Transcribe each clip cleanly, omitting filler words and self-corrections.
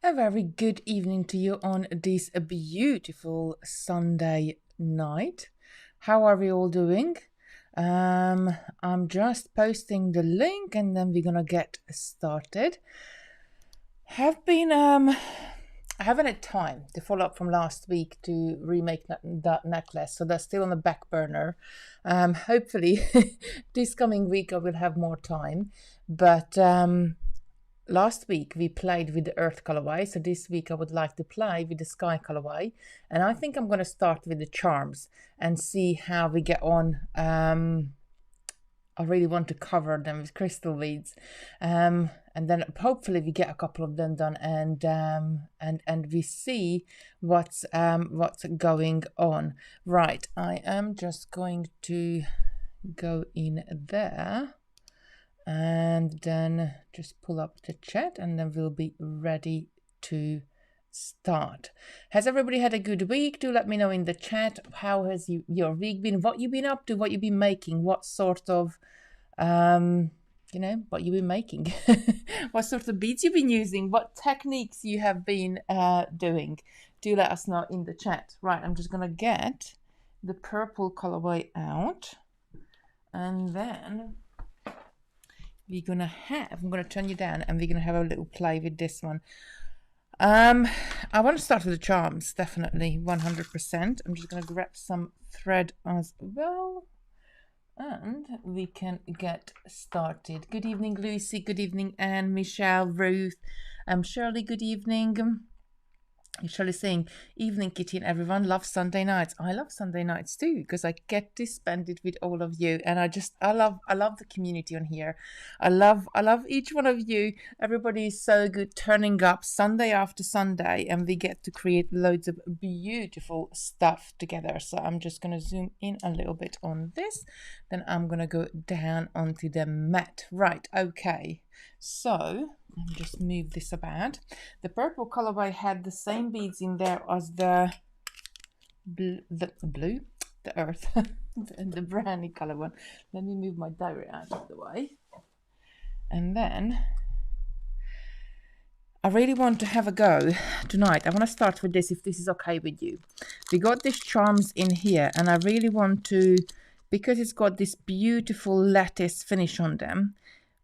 A very good evening to you on this beautiful Sunday night. How are we all doing? I'm just posting the link and then we're gonna get started. Have been I haven't had time to follow up from last week to remake that necklace, so that's still on the back burner. Hopefully this coming week I will have more time, but last week we played with the earth colorway, so this week I would like to play with the sky colorway, and I think I'm going to start with the charms and see how we get on. I really want to cover them with crystal beads, and then hopefully we get a couple of them done, and we see what's going on. Right, I am just going to go in there and then just pull up the chat and then we'll be ready to start. Has everybody had a good week? Do let me know in the chat. How has your week been? What you've been up to? What you've been making? What sort of what you've been making? What sort of beads you've been using? What techniques you have been doing? Do let us know in the chat. Right, I'm just gonna get the purple colorway out, and then I'm gonna turn you down and we're gonna have a little play with this one. I want to start with the charms, definitely 100%. I'm just gonna grab some thread as well and we can get started. Good evening, Lucy. Good evening, Anne, Michelle, Ruth, Shirley. Good evening. Shirley saying, evening Kitty and everyone, love Sunday nights. I love Sunday nights too, because I get to spend it with all of you, and I love the community on here. I love each one of you. Everybody is so good turning up Sunday after Sunday, and we get to create loads of beautiful stuff together. So I'm just going to zoom in a little bit on this, then I'm going to go down onto the mat. Right, okay, so let me just move this about. The purple colorway had the same beads in there as the earth, and the brownie color one. Let me move my diary out of the way. And then I really want to have a go tonight. I want to start with this, if this is okay with you. We got these charms in here, and I really want to, because it's got this beautiful lattice finish on them,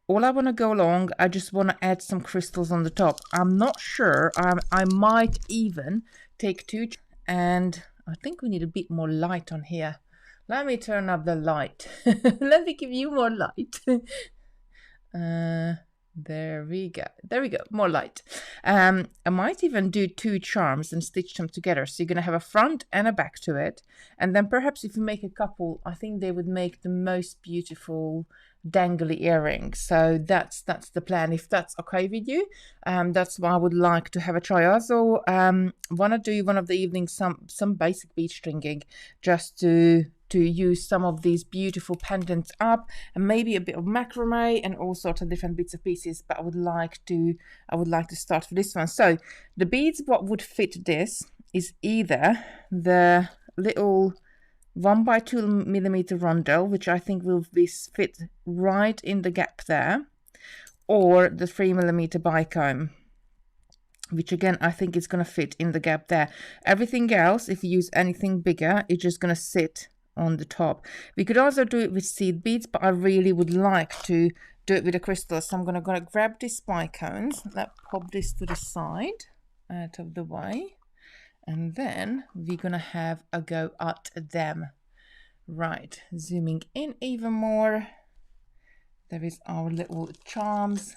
all I want to go along, I just want to add some crystals on the top. I'm not sure. I might even take two, and I think we need a bit more light on here. Let me turn up the light. Let me give you more light. There we go. There we go. More light. I might even do two charms and stitch them together. So you're going to have a front and a back to it. And then perhaps if you make a couple, I think they would make the most beautiful dangly earrings. So that's the plan, if that's okay with you. That's what I would like to have a try. I also want to do one of the evenings some basic bead stringing, just to use some of these beautiful pendants up, and maybe a bit of macrame and all sorts of different bits and pieces. But I would like to start with this one. So the beads, what would fit this is either the little 1x2 millimeter rondelle, which I think will fit right in the gap there, or the 3mm bicomb, which again I think is going to fit in the gap there. Everything else, if you use anything bigger, it's just going to sit on the top. We could also do it with seed beads, but I really would like to do it with a crystal. So I'm going to grab these spike cones. Let's pop this to the side, out of the way, and then we're going to have a go at them. Right, zooming in even more. There is our little charms.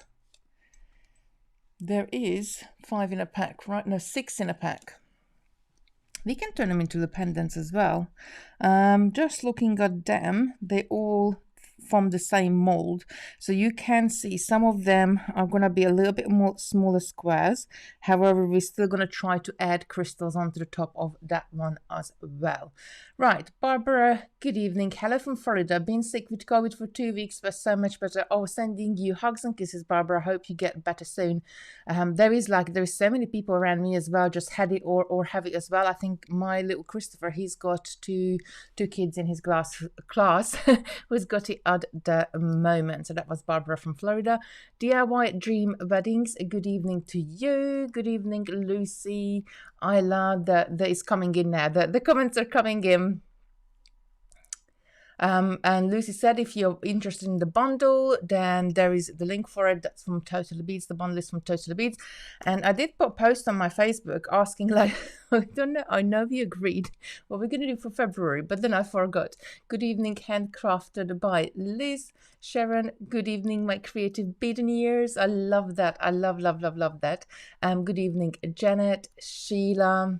There is 5 in a pack, right? No, 6 in a pack. We can turn them into the pendants as well. Just looking at them, they all from the same mold, so you can see some of them are going to be a little bit more smaller squares. However, we're still going to try to add crystals onto the top of that one as well. Right, Barbara, good evening. Hello from Florida. Been sick with COVID for 2 weeks, but so much better. Oh, sending you hugs and kisses, Barbara. Hope you get better soon. There is so many people around me as well, just had it or have it as well. I think my little Christopher, he's got two kids in his class who's got it at the moment. So that was Barbara from Florida. DIY Dream Weddings, a good evening to you. Good evening, Lucy. Isla, that is coming in now. The comments are coming in. And Lucy said, if you're interested in the bundle, then there is the link for it. That's from Totally Beads. The bundle is from Totally Beads. And I did put a post on my Facebook asking, like, I don't know, I know we agreed what we're going to do for February, but then I forgot. Good evening, handcrafted by Liz. Sharon, good evening, my creative beading ears. I love that. I love that. Good evening, Janet, Sheila.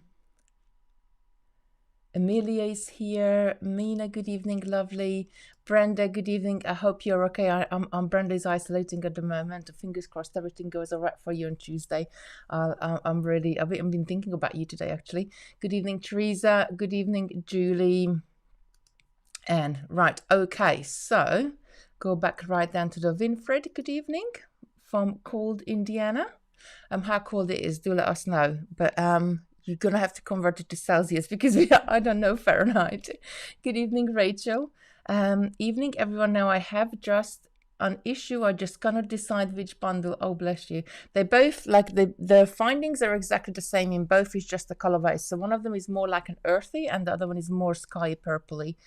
Amelia is here. Mina, good evening, lovely. Brenda, good evening. I hope you're okay. Brenda is isolating at the moment. Fingers crossed everything goes all right for you on Tuesday. I've been thinking about you today, actually. Good evening, Teresa. Good evening, Julie. And right, okay, so go back right down to the Winfred. Good evening from cold Indiana. How cold it is, do let us know. But you're going to have to convert it to Celsius because I don't know Fahrenheit. Good evening, Rachel. Evening, everyone. Now I have just an issue. I just cannot decide which bundle. Oh, bless you. They both, like the findings are exactly the same in both. It's just the colorway. So one of them is more like an earthy and the other one is more sky purpley.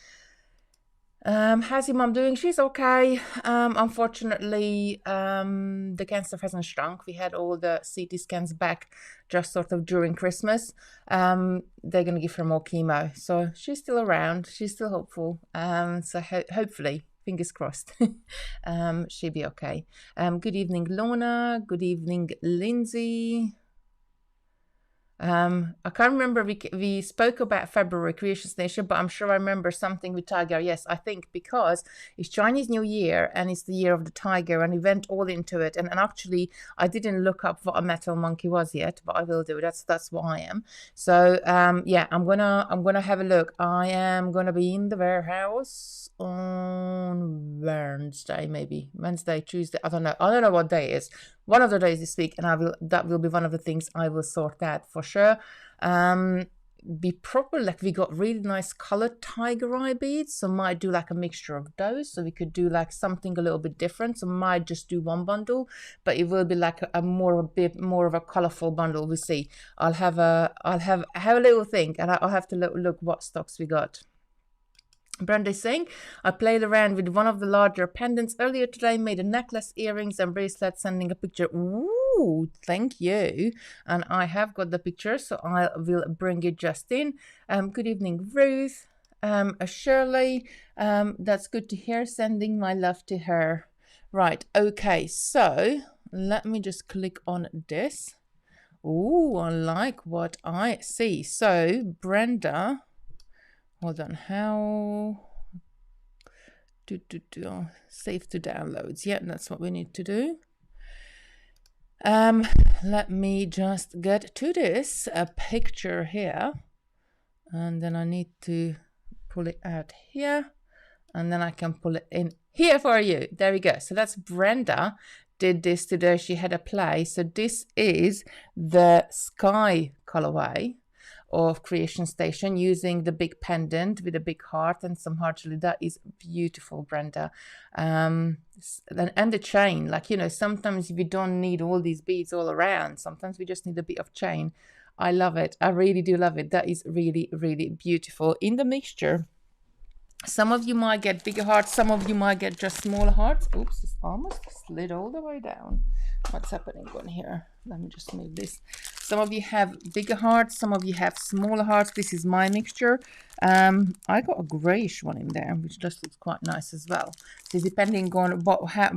How's your mom doing? She's okay. Unfortunately, the cancer hasn't shrunk. We had all the CT scans back just sort of during Christmas. They're going to give her more chemo. So she's still around. She's still hopeful. So hopefully, fingers crossed, she'll be okay. Good evening, Lorna. Good evening, Lindsay. I can't remember, we spoke about February Creation Station, but I'm sure I remember something with Tiger. Yes, I think because it's Chinese New Year and it's the year of the tiger and we went all into it. And actually, I didn't look up what a metal monkey was yet, but I will do. That's what I am. So yeah, I'm gonna have a look. I am gonna be in the warehouse on Wednesday, maybe Wednesday, Tuesday. I don't know what day it is. One of the days this week, and that will be one of the things I will sort out for sure. Be proper, like we got really nice colored tiger eye beads, so might do like a mixture of those. So we could do like something a little bit different. So might just do one bundle, but it will be like a bit more of a colorful bundle. We'll see. I'll have a little think, and I'll have to look what stocks we got. Brenda is saying, I played around with one of the larger pendants earlier today, made a necklace, earrings and bracelet, sending a picture. Ooh, thank you. And I have got the picture, so I will bring it just in. Good evening, Ruth. Shirley, that's good to hear. Sending my love to her. Right, okay, so let me just click on this. Ooh, I like what I see. So, Brenda... Hold on, how save to downloads. Yeah, that's what we need to do. Let me just get to this picture here, and then I need to pull it out here, and then I can pull it in here for you. There we go. So that's Brenda did this today. She had a play. So this is the sky colorway of Creation Station, using the big pendant with a big heart and some heart. That is beautiful, Brenda. And the chain, like, you know, sometimes we don't need all these beads all around. Sometimes we just need a bit of chain. I love it. I really do love it. That is really, really beautiful. In the mixture, some of you might get bigger hearts, some of you might get just smaller hearts. Oops, it's almost slid all the way down. What's happening on here? Let me just move this. Some of you have bigger hearts, some of you have smaller hearts. This is my mixture. I got a grayish one in there, which just looks quite nice as well. So depending on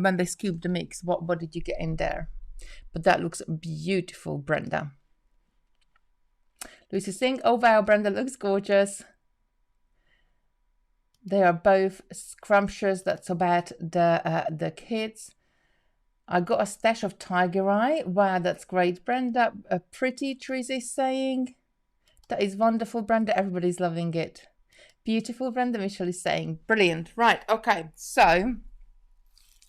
when they scoop the mix, what did you get in there? But that looks beautiful, Brenda. Lucy saying, oh wow, Brenda looks gorgeous. They are both scrumptious. That's about the kids. I got a stash of tiger eye. Wow, that's great, Brenda. A pretty, Teresa is saying. That is wonderful, Brenda. Everybody's loving it. Beautiful, Brenda. Michelle is saying. Brilliant. Right, okay. So,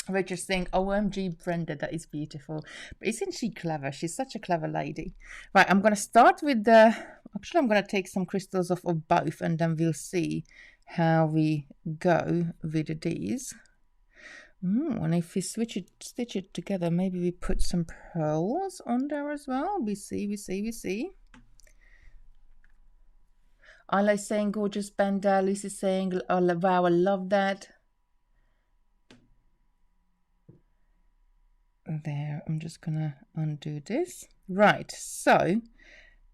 Rachel's saying, OMG, Brenda, that is beautiful. But isn't she clever? She's such a clever lady. Right, I'm going to start with the... Actually, I'm going to take some crystals off of both, and then we'll see how we go with these. And if we stitch it together, maybe we put some pearls on there as well. We see. Ala is saying gorgeous Benda. Lucy is saying, oh, wow, I love that. There, I'm just gonna undo this. Right, so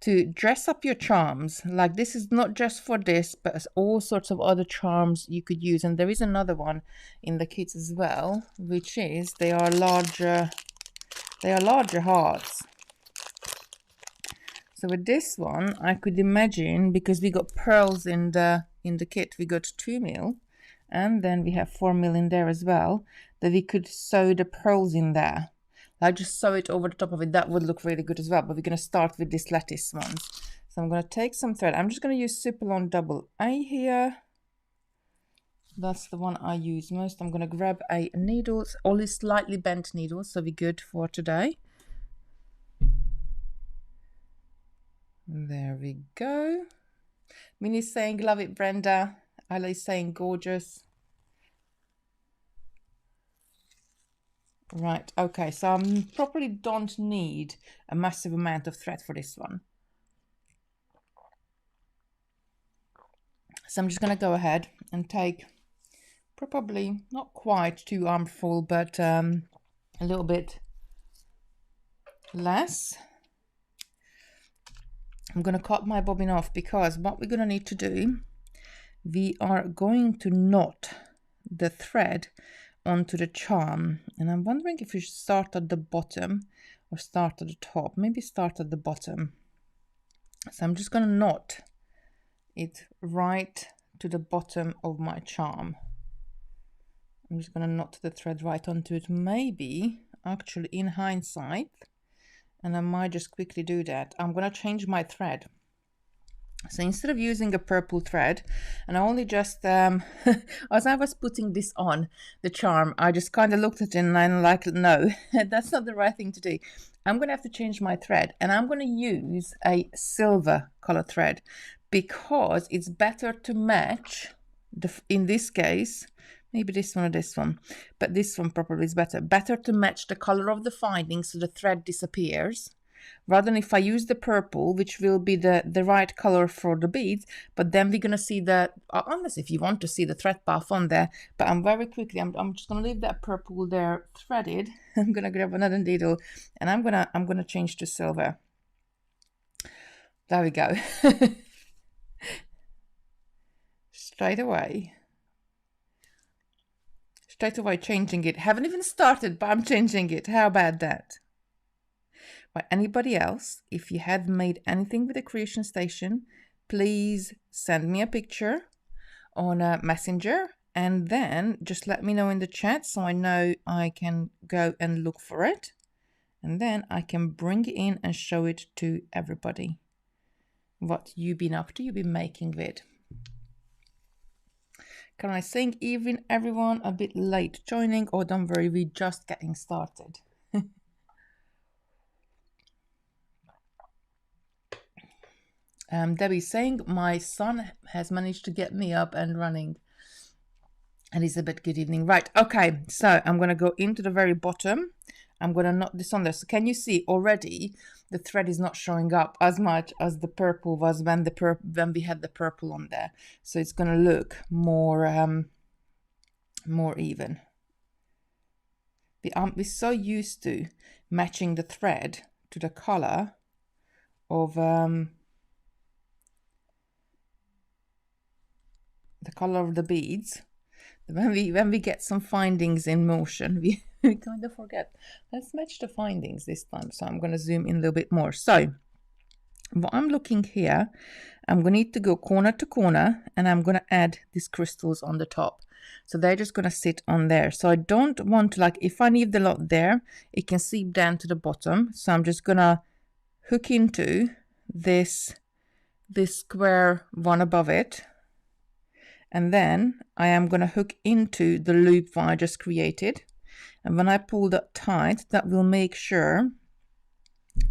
to dress up your charms, like this is not just for this, but it's all sorts of other charms you could use. And there is another one in the kits as well, which is they are larger hearts. So with this one, I could imagine, because we got pearls in the kit, we got 2 mil, and then we have 4 mil in there as well, that we could sew the pearls in there. Like just sew it over the top of it. That would look really good as well. But we're going to start with this lattice ones. So I'm going to take some thread. I'm just going to use Superlon double A here. That's the one I use most. I'm going to grab a needle, only slightly bent needle, so we're good for today. There we go. Minnie's saying, love it, Brenda. Ali's saying, gorgeous. Right, okay, so I probably don't need a massive amount of thread for this one. So I'm just going to go ahead and take probably not quite 2 armfuls, but a little bit less. I'm going to cut my bobbin off because what we're going to need to do, we are going to knot the thread onto the charm, and I'm wondering if we should start at the bottom or start at the top. Maybe start at the bottom. So I'm just going to knot it right to the bottom of my charm. I'm just going to knot the thread right onto it. Maybe actually in hindsight, and I might just quickly do that, I'm going to change my thread. So instead of using a purple thread, and I only just, as I was putting this on the charm, I just kind of looked at it and I'm like, no, that's not the right thing to do. I'm going to have to change my thread, and I'm going to use a silver color thread because it's better to match, in this case, maybe this one or this one, but this one probably is better to match the color of the finding so the thread disappears, rather than if I use the purple, which will be the right color for the beads, but then we're going to see the, unless if you want to see the thread path on there, but I'm very quickly, I'm just going to leave that purple there threaded. I'm going to grab another needle, and I'm going to change to silver. There we go. Straight away changing it. Haven't even started, but I'm changing it. How about that? Right, anybody else, if you have made anything with the creation station, please send me a picture on a messenger, and then just let me know in the chat so I know I can go and look for it, and then I can bring it in and show it to everybody what you've been up to, you've been making with. Can I sing evening, everyone? A bit late joining. Oh, don't worry, we're just getting started. Debbie's saying, my son has managed to get me up and running. Elizabeth, good evening. Right, okay, so I'm going to go into the very bottom. I'm going to knot this on there. So can you see already the thread is not showing up as much as the purple was when we had the purple on there. So it's going to look more more even. We're so used to matching the thread to the color of the beads. When we get some findings in motion, we kind of forget. Let's match the findings this time. So I'm going to zoom in a little bit more. So what I'm looking here, I'm going to need to go corner to corner, and I'm going to add these crystals on the top. So they're just going to sit on there. So I don't want to, like, if I leave the lot there, it can seep down to the bottom. So I'm just going to hook into this square one above it. And then I am going to hook into the loop that I just created. And when I pull that tight, that will make sure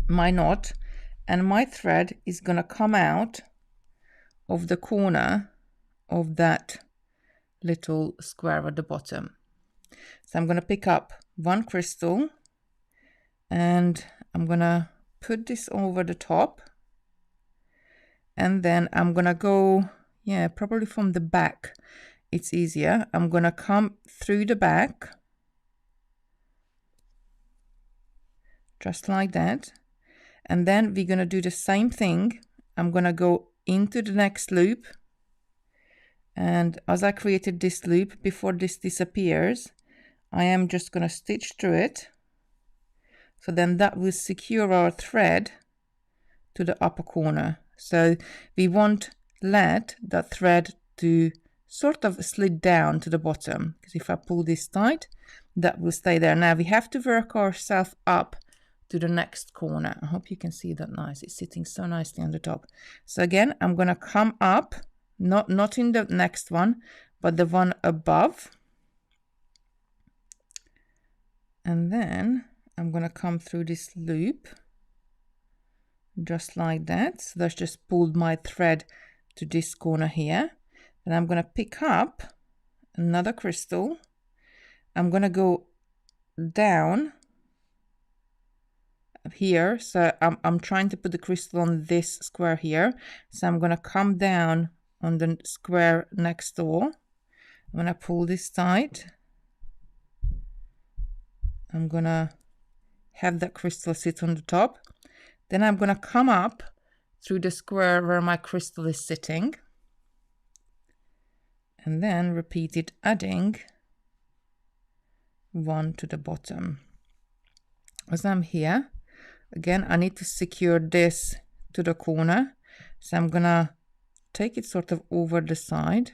my knot and my thread is going to come out of the corner of that little square at the bottom. So I'm going to pick up one crystal and I'm going to put this over the top. And then I'm going to go, yeah, probably from the back. It's easier. I'm going to come through the back. Just like that. And then we're going to do the same thing. I'm going to go into the next loop. And as I created this loop, before this disappears, I am just going to stitch through it. So then that will secure our thread to the upper corner. So we won't let that thread to sort of slid down to the bottom. Because if I pull this tight, that will stay there. Now we have to work ourselves up to the next corner. I hope you can see that nice. It's sitting so nicely on the top. So again, I'm going to come up, not in the next one, but the one above. And then I'm going to come through this loop just like that. So that's just pulled my thread to this corner here. And I'm going to pick up another crystal. I'm going to go down here. So I'm trying to put the crystal on this square here. So I'm going to come down on the square next door. I'm going to pull this tight. I'm going to have that crystal sit on the top. Then I'm going to come up through the square where my crystal is sitting. And then repeat it, adding one to the bottom. As I'm here, again, I need to secure this to the corner. So I'm going to take it sort of over the side.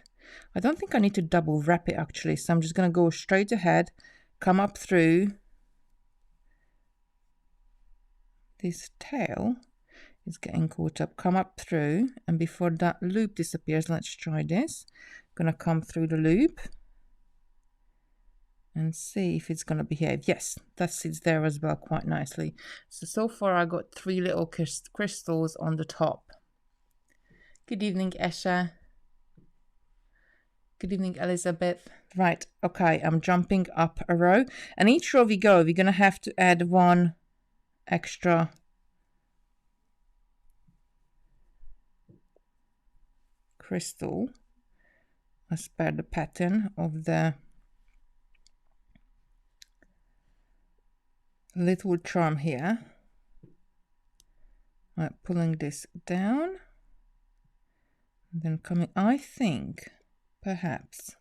I don't think I need to double wrap it actually. So I'm just going to go straight ahead, come up through. This tail is getting caught up, come up through, and before that loop disappears, let's try this. I'm gonna come through the loop and see if it's gonna behave. Yes, that sits there as well quite nicely. So far I got 3 little crystals on the top. Good evening, Esha. Good evening, Elizabeth. Right, okay, I'm jumping up a row, and each row we go, we're gonna have to add one extra crystal as per the pattern of the little charm here. I'm pulling this down and then coming, I think perhaps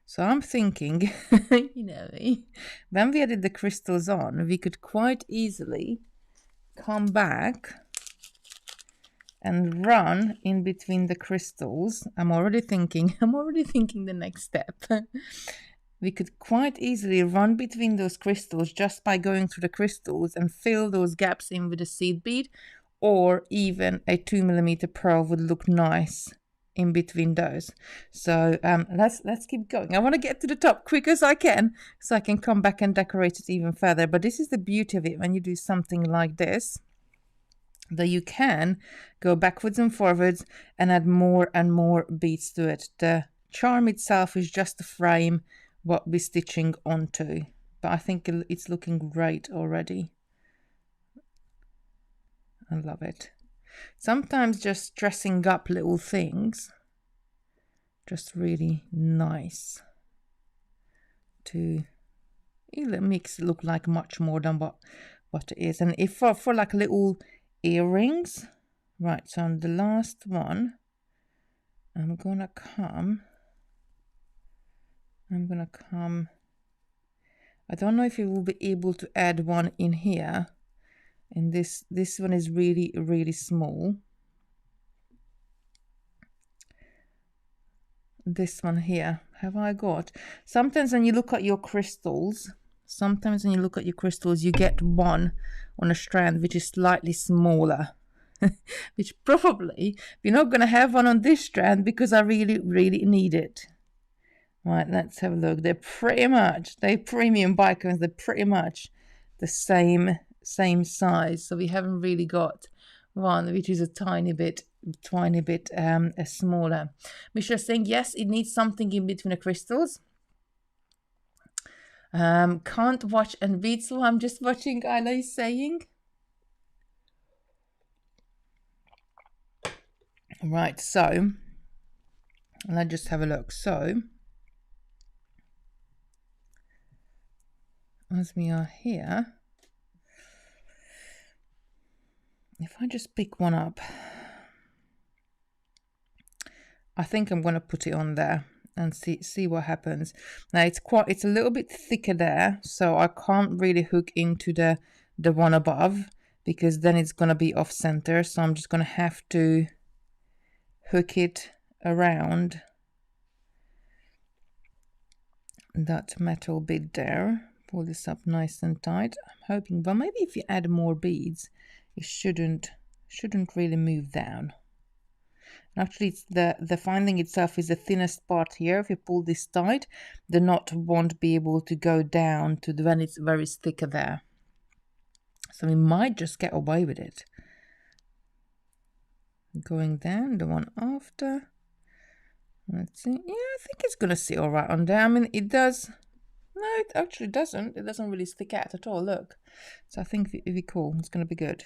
so I'm thinking, you know, when we added the crystals on, we could quite easily come back and run in between the crystals. I'm already thinking the next step. We could quite easily run between those crystals just by going through the crystals and fill those gaps in with a seed bead, or even a 2mm pearl would look nice in between those. So let's keep going. I want to get to the top quick as I can so I can come back and decorate it even further. But this is the beauty of it when you do something like this, that you can go backwards and forwards and add more and more beads to it. The charm itself is just a frame what we're stitching onto, but I think it's looking great already. I love it. Sometimes just dressing up little things, just really nice to makes it look like much more than what it is. And if for like little earrings, right, so on the last one, I'm gonna come, I don't know if you will be able to add one in here. And this one is really, really small. This one here, have I got? Sometimes when you look at your crystals, you get one on a strand which is slightly smaller. Which probably we're not going to have one on this strand because I really, really need it. Right, let's have a look. They're premium bicons. They're pretty much the same size, so we haven't really got one which is a tiny bit tiny bit smaller. Misha's saying yes, it needs something in between the crystals. Can't watch and read, so I'm just watching. Ayla is saying. Right, so let's just have a look. So as we are here, if I just pick one up, I think I'm going to put it on there and see what happens. Now it's a little bit thicker there, so I can't really hook into the one above, because then it's going to be off center. So I'm just going to have to hook it around that metal bit there. Pull this up nice and tight. I'm hoping, but maybe if you add more beads, it shouldn't really move down. Actually, it's the finding itself is the thinnest part here. If you pull this tight, the knot won't be able to go down to when it's very thicker there. So we might just get away with it. Going down, the one after. Let's see. Yeah, I think it's going to sit all right on there. I mean, it does. No, it actually doesn't. It doesn't really stick out at all, look. So I think it'll be cool. It's going to be good.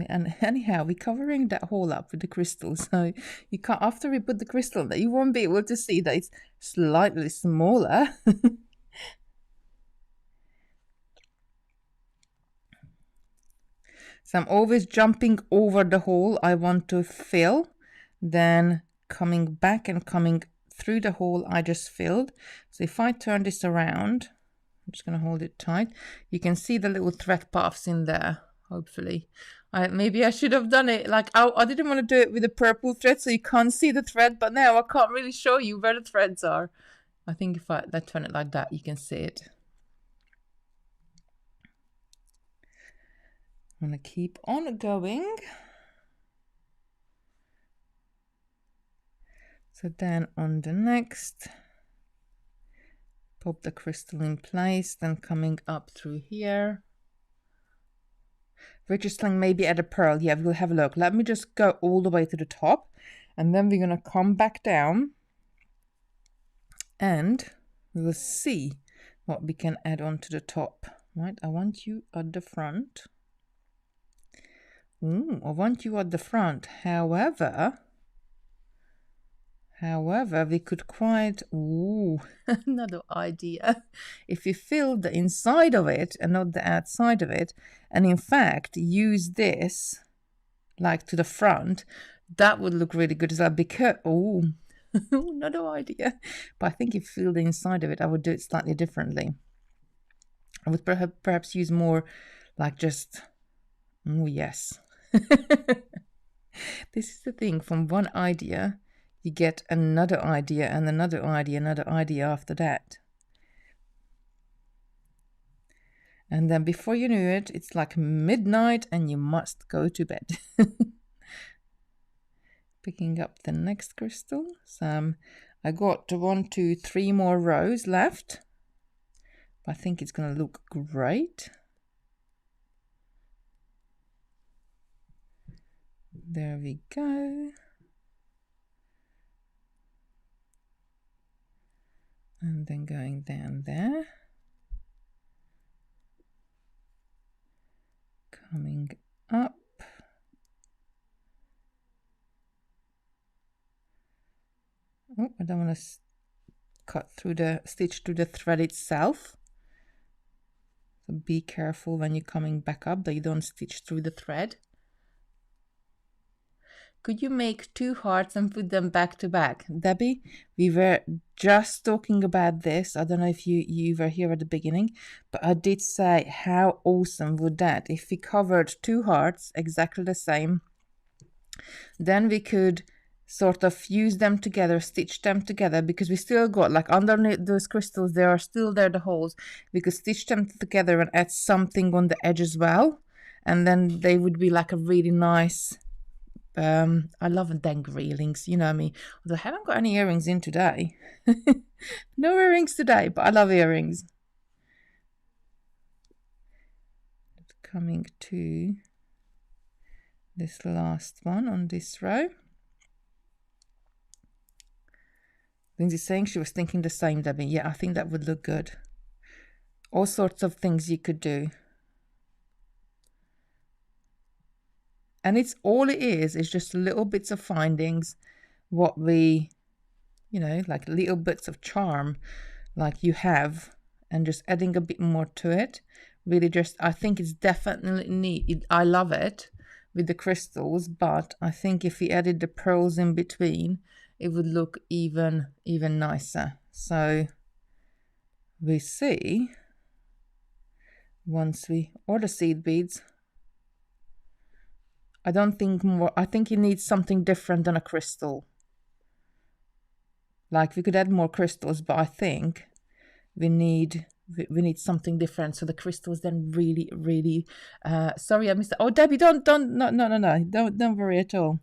And anyhow, we're covering that hole up with the crystal, so you can't, after we put the crystal there, you won't be able to see that it's slightly smaller. So I'm always jumping over the hole I want to fill, then coming back and coming through the hole I just filled. So if I turn this around, I'm just going to hold it tight, you can see the little thread paths in there, hopefully. Maybe I should have done it like I didn't want to do it with a purple thread so you can't see the thread, but now I can't really show you where the threads are. I think if I turn it like that, you can see it. I'm going to keep on going. So then on the next, pop the crystal in place, then coming up through here. Registering maybe add a pearl. Yeah, we'll have a look. Let me just go all the way to the top, and then we're going to come back down and we'll see what we can add on to the top. Right, I want you at the front. I want you at the front. However, we could quite, another idea. If you fill the inside of it and not the outside of it, and in fact use this like to the front, that would look really good as well. Because, another idea. But I think if you fill the inside of it, I would do it slightly differently. I would perhaps use more like just, yes. This is the thing, from one idea, you get another idea and another idea after that. And then before you know it, it's like midnight and you must go to bed. Picking up the next crystal. So I got 1, 2, 3 more rows left. I think it's going to look great. There we go. And then going down there. Coming up. Oh, I don't want to cut through the stitch through the thread itself. So be careful when you're coming back up that you don't stitch through the thread. Could you make 2 hearts and put them back to back? Debbie, we were just talking about this. I don't know if you were here at the beginning, but I did say how awesome would that if we covered 2 hearts exactly the same. Then we could sort of fuse them together, stitch them together, because we still got like underneath those crystals, there are still there the holes. We could stitch them together and add something on the edge as well. And then they would be like a really nice... I love dangly earrings, you know me. Although I haven't got any earrings in today. No earrings today, but I love earrings. Coming to this last one on this row. Lindsay's saying she was thinking the same, Debbie. Yeah, I think that would look good. All sorts of things you could do. And it's all it is just little bits of findings, what we, you know, like little bits of charm like you have, and just adding a bit more to it. Really just, I think it's definitely neat. I love it with the crystals, but I think if we added the pearls in between, it would look even nicer. So we see once we, or the seed beads. I don't think more, I think it needs something different than a crystal. Like we could add more crystals, but I think we need something different. So the crystals then really sorry I missed it. Oh Debbie, no, don't worry at all.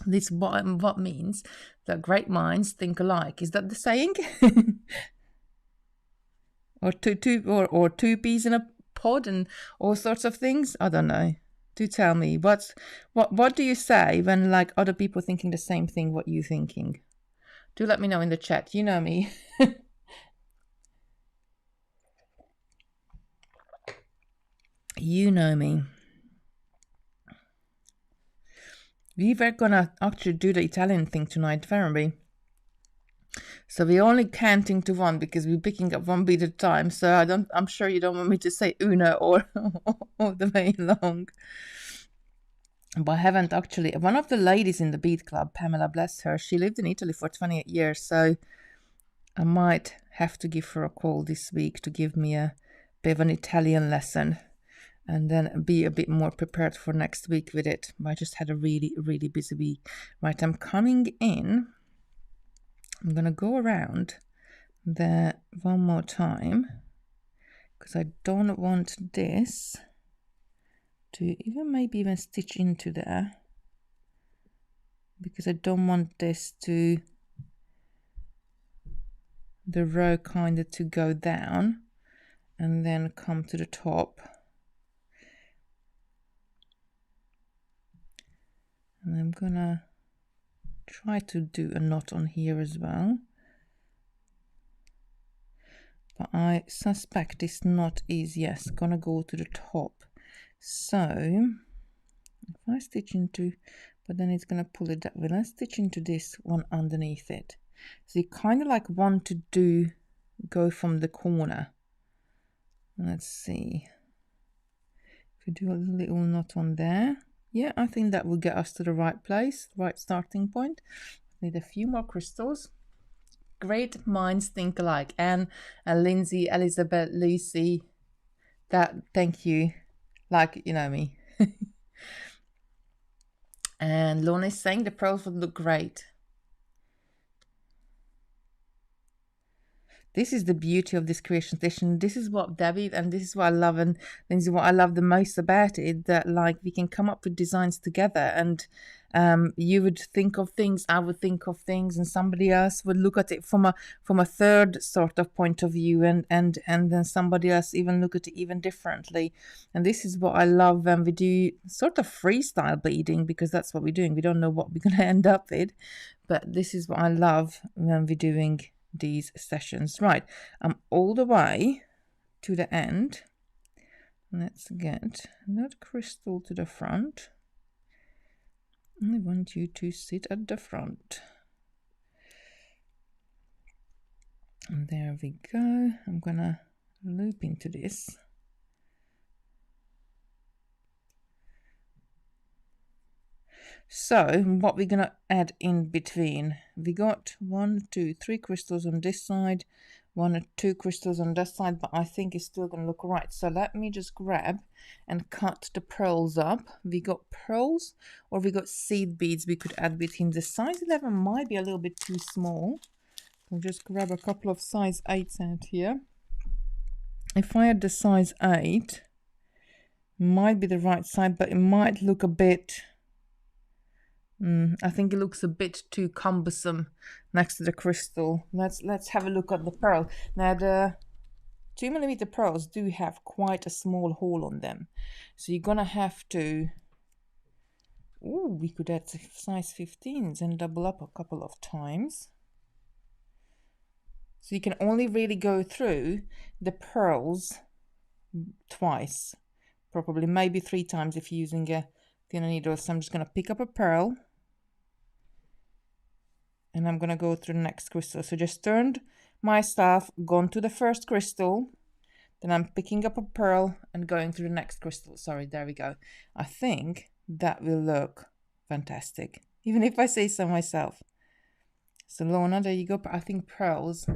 This what means that great minds think alike. Is that the saying? or two peas in a pod and all sorts of things? I don't know. Do tell me, what do you say when like other people thinking the same thing what you thinking? Do let me know in the chat. You know me. You know me. We were gonna actually do the Italian thing tonight, weren't we? So we're only counting to one because we're picking up one bead at a time. So I'm sure you don't want me to say una or all the way along. But I haven't actually. One of the ladies in the bead club, Pamela, bless her, she lived in Italy for 28 years. So I might have to give her a call this week to give me a bit of an Italian lesson, and then be a bit more prepared for next week with it. I just had a really busy week. Right, I'm coming in. I'm going to go around there one more time because I don't want this to maybe even stitch into there, because I don't want this to, the row kind of to go down and then come to the top. And I'm gonna try to do a knot on here as well, but I suspect this knot is, yes, gonna go to the top. So if I stitch into, but then it's gonna pull it that way. Let's stitch into this one underneath it. So you kind of like want to go from the corner. Let's see. If we do a little knot on there. Yeah, I think that will get us to the right place, right starting point. Need a few more crystals. Great minds think alike. Anne, Lindsay, Elizabeth, Lucy. Thank you. Like, you know me. And Lorna is saying the pearls would look great. This is the beauty of this creation station. This is what David, and this is what I love, and this is what I love the most about it, that like we can come up with designs together, and you would think of things, I would think of things, and somebody else would look at it from a third sort of point of view, and then somebody else even look at it even differently. And this is what I love when we do sort of freestyle beading, because that's what we're doing. We don't know what we're going to end up with, but this is what I love when we're doing these sessions. Right, I'm all the way to the end. Let's get that crystal to the front. I want you to sit at the front. And there we go. I'm gonna loop into this. So what we're gonna add in between, we got 1, 2, 3 crystals on this side, 1 or 2 crystals on that side, but I think it's still gonna look right. So let me just grab and cut the pearls up. We got pearls, or we got seed beads we could add between. The size 11 might be a little bit too small. I'll just grab a couple of size 8s out here. If I had the size 8, might be the right size, but it might look a bit, I think it looks a bit too cumbersome next to the crystal. Let's have a look at the pearl. Now the 2mm pearls do have quite a small hole on them, so you're gonna have to Ooh, we could add size 15s and double up a couple of times. So you can only really go through the pearls twice, probably maybe 3 times if you're using a thinner needle. So I'm just going to pick up a pearl and I'm going to go through the next crystal. So just turned my staff, gone to the first crystal, then I'm picking up a pearl and going through the next crystal. Sorry, there we go. I think that will look fantastic, even if I say so myself. So Lorna, there you go. I think pearls.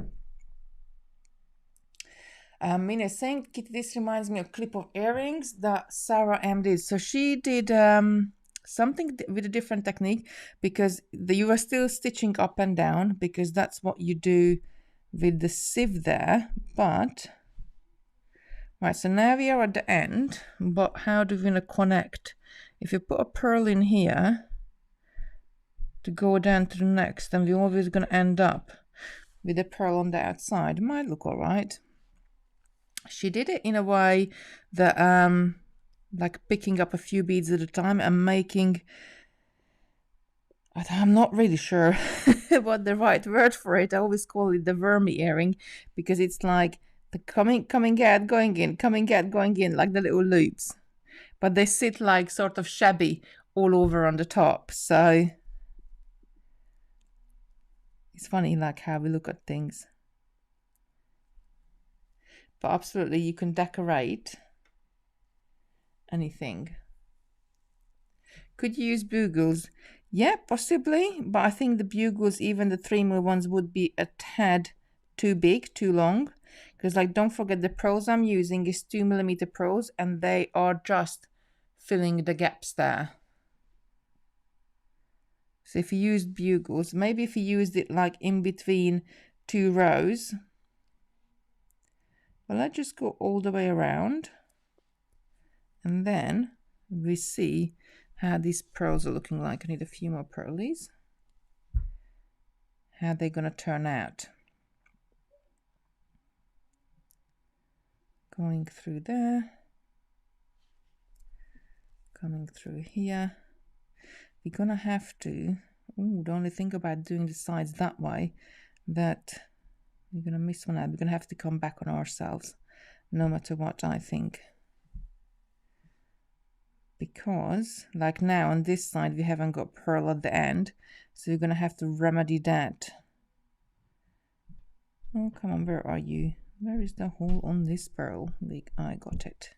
Mina saying, Kitty, this reminds me of a clip of earrings that Sarah M did. So she did something with a different technique, because you are still stitching up and down, because that's what you do with the sieve there. But right, so now we are at the end, but how do we want to connect? If you put a pearl in here to go down to the next, then we're always going to end up with a pearl on the outside. It might look all right. She did it in a way that like picking up a few beads at a time and making, I'm not really sure what the right word for it. I always call it the wormy earring, because it's like the coming out, going in, coming out, going in, like the little loops. But they sit like sort of shabby all over on the top. So it's funny like how we look at things. But absolutely, you can decorate anything. Could you use bugles? Yeah, possibly. But I think the bugles, even the 3mm ones, would be a tad too big, too long. Because, like, don't forget, the pearls I'm using is 2mm pearls, and they are just filling the gaps there. So if you used bugles, maybe if you used it like in between 2 rows. Well, let's just go all the way around, and then we see how these pearls are looking like. I need a few more pearlies. How they're going to turn out. Going through there. Coming through here. We're going to have to, the only thing about doing the sides that way, that we're going to miss one out. We're going to have to come back on ourselves, no matter what, I think. Because, like now on this side, we haven't got pearl at the end. So you're going to have to remedy that. Oh, come on, where are you? Where is the hole on this pearl? I got it.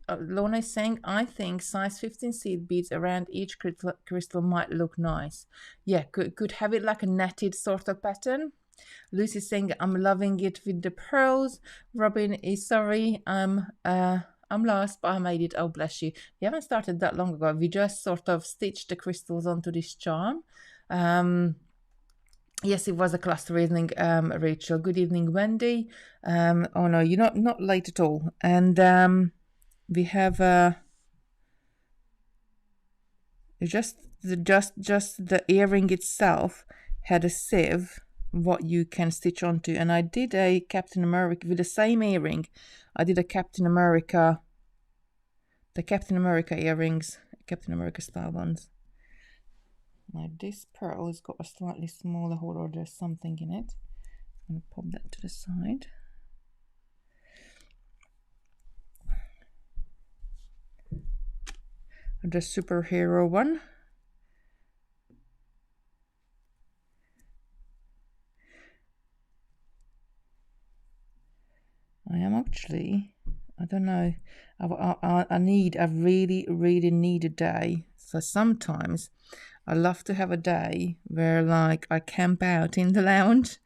Lorna is saying, I think size 15 seed beads around each crystal might look nice. Yeah, could have it like a netted sort of pattern. Lucy is saying, I'm loving it with the pearls. Robin is sorry, I'm lost, but I made it. Oh, bless you. We haven't started that long ago. We just sort of stitched the crystals onto this charm. Yes, it was a cluster evening, Rachel. Good evening, Wendy. Oh no, you're not late at all. And we have just the earring itself had a sieve what you can stitch onto, and I did a Captain America with the same earring. I did a Captain America, the Captain America earrings, Captain America style ones. Now this pearl has got a slightly smaller hole, or there's something in it. I'm going to pop that to the side. The superhero one. I am actually, I don't know, I really need a day. So sometimes I love to have a day where like I camp out in the lounge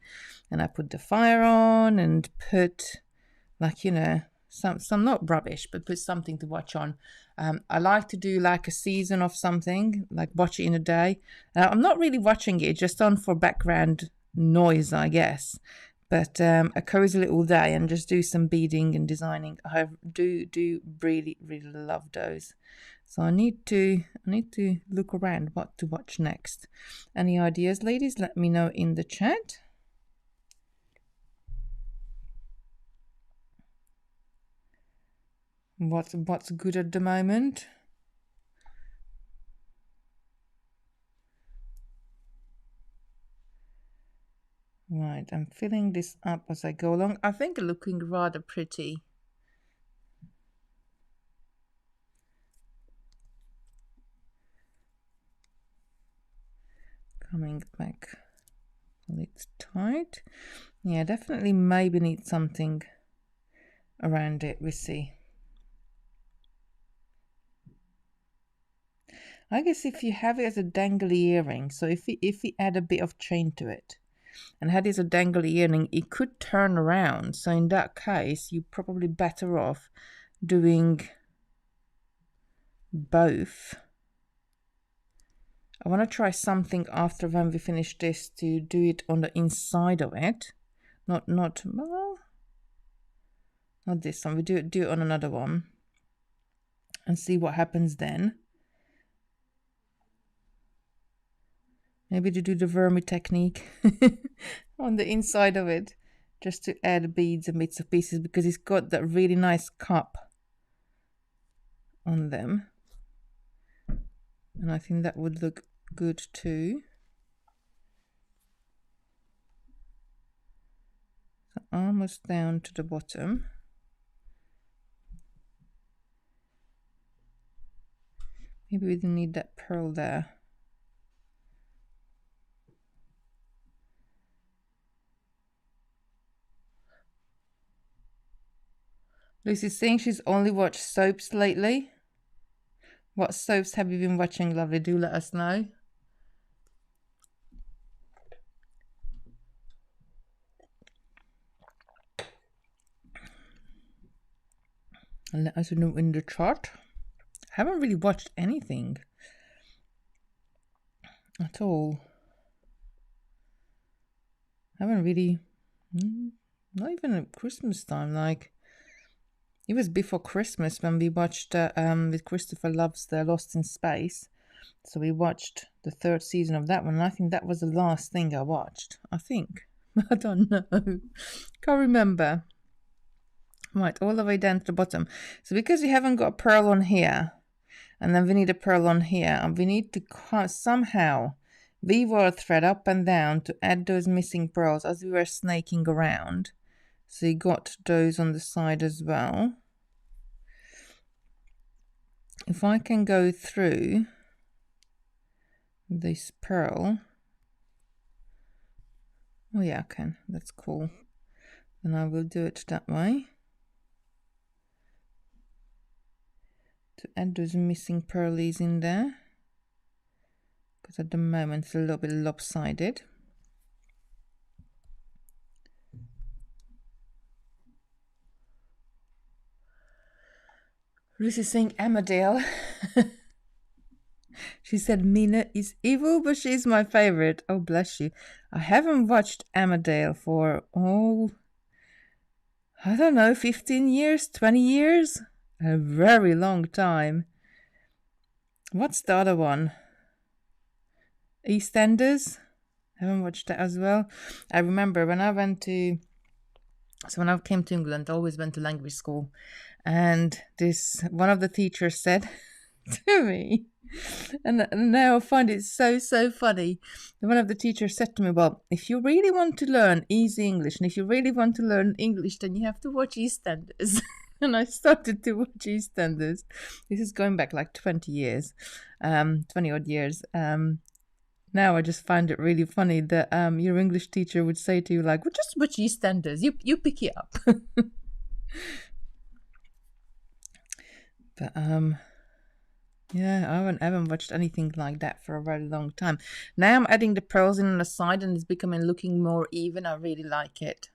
and I put the fire on and put like, you know, some not rubbish, but put something to watch on. I like to do like a season of something, like watch it in a day. I'm not really watching it, just on for background noise, I guess. But a cozy little day and just do some beading and designing. I do really love those. So I need to look around what to watch next. Any ideas, ladies? Let me know in the chat. what's good at the moment. Right, I'm filling this up as I go along. I think looking rather pretty. Coming back, it's tight. Yeah, definitely maybe need something around it. We see. I guess if you have it as a dangly earring, so if we add a bit of chain to it and had it as a dangly earring, it could turn around. So in that case, you're probably better off doing both. I want to try something after when we finish this to do it on the inside of it. Not this one. We do it on another one and see what happens then. Maybe to do the vermi technique on the inside of it, just to add beads and bits of pieces, because it's got that really nice cup on them. And I think that would look good too. So almost down to the bottom. Maybe we didn't need that pearl there. Lucy's saying she's only watched soaps lately. What soaps have you been watching, lovely? Do let us know. And let us know in the chat. I haven't really watched anything at all. I haven't really, not even at Christmas time. Like, it was before Christmas when we watched with Christopher Love's The Lost in Space. So we watched the 3rd season of that one. And I think that was the last thing I watched. I think. I don't know. Can't remember. Right, all the way down to the bottom. So because we haven't got a pearl on here, and then we need a pearl on here, and we need to somehow weave our thread up and down to add those missing pearls as we were snaking around. So you got those on the side as well. If I can go through this pearl. Oh yeah, I can. That's cool. Then I will do it that way. To add those missing pearlies in there. Because at the moment it's a little bit lopsided. Lucy's saying Amadale. She said Mina is evil, but she's my favorite. Oh, bless you. I haven't watched Amadale for, I don't know, 15 years, 20 years? A very long time. What's the other one? EastEnders? Haven't watched that as well. I remember when I came to England, I always went to language school. And one of the teachers said to me, and now I find it so funny. One of the teachers said to me, well, if you really want to learn easy English, and if you really want to learn English, then you have to watch EastEnders. And I started to watch EastEnders. This is going back like 20 years, 20 odd years. Now I just find it really funny that your English teacher would say to you, like, well, just watch EastEnders, you pick it up. But yeah, I haven't watched anything like that for a very long time. Now I'm adding the pearls in on the side and it's looking more even. I really like it.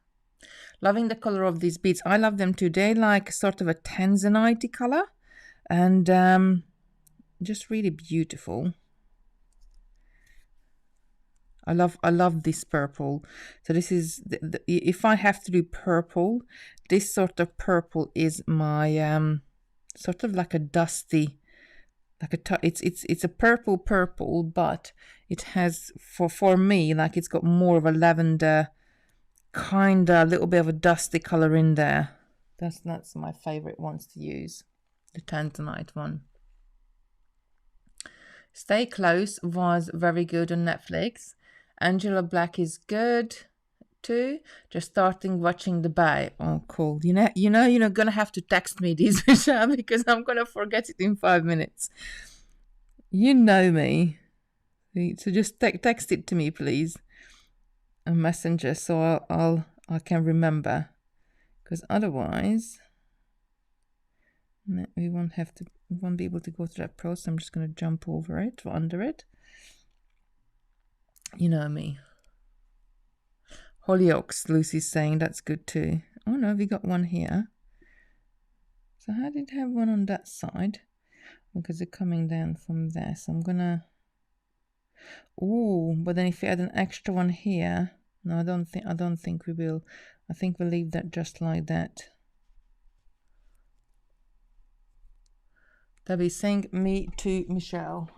Loving the color of these beads. I love them too. They like sort of a tanzanite color and just really beautiful. I love this purple. So this is if I have to do purple, this sort of purple is my sort of like a dusty, like it's a purple, but it has for me, like, it's got more of a lavender kind of little bit of a dusty color in there. That's my favorite ones to use. the Tanzanite one. Stay Close was very good on Netflix. Angela Black is good too. Just starting watching The Bay. Oh, cool. You're gonna have to text me these, Michelle, because I'm gonna forget it in 5 minutes. You know me. So just text it to me, please, on Messenger, so I can remember, because otherwise we won't be able to go through that process. I'm just going to jump over it or under it. You know me. Hollyoaks, Lucy's saying, that's good too. Oh no, we got one here. So how did it have one on that side? Because they're coming down from there. So I'm gonna. Oh, but then if we add an extra one here, no, I don't think we will. I think we'll leave that just like that. Debbie saying me to Michelle.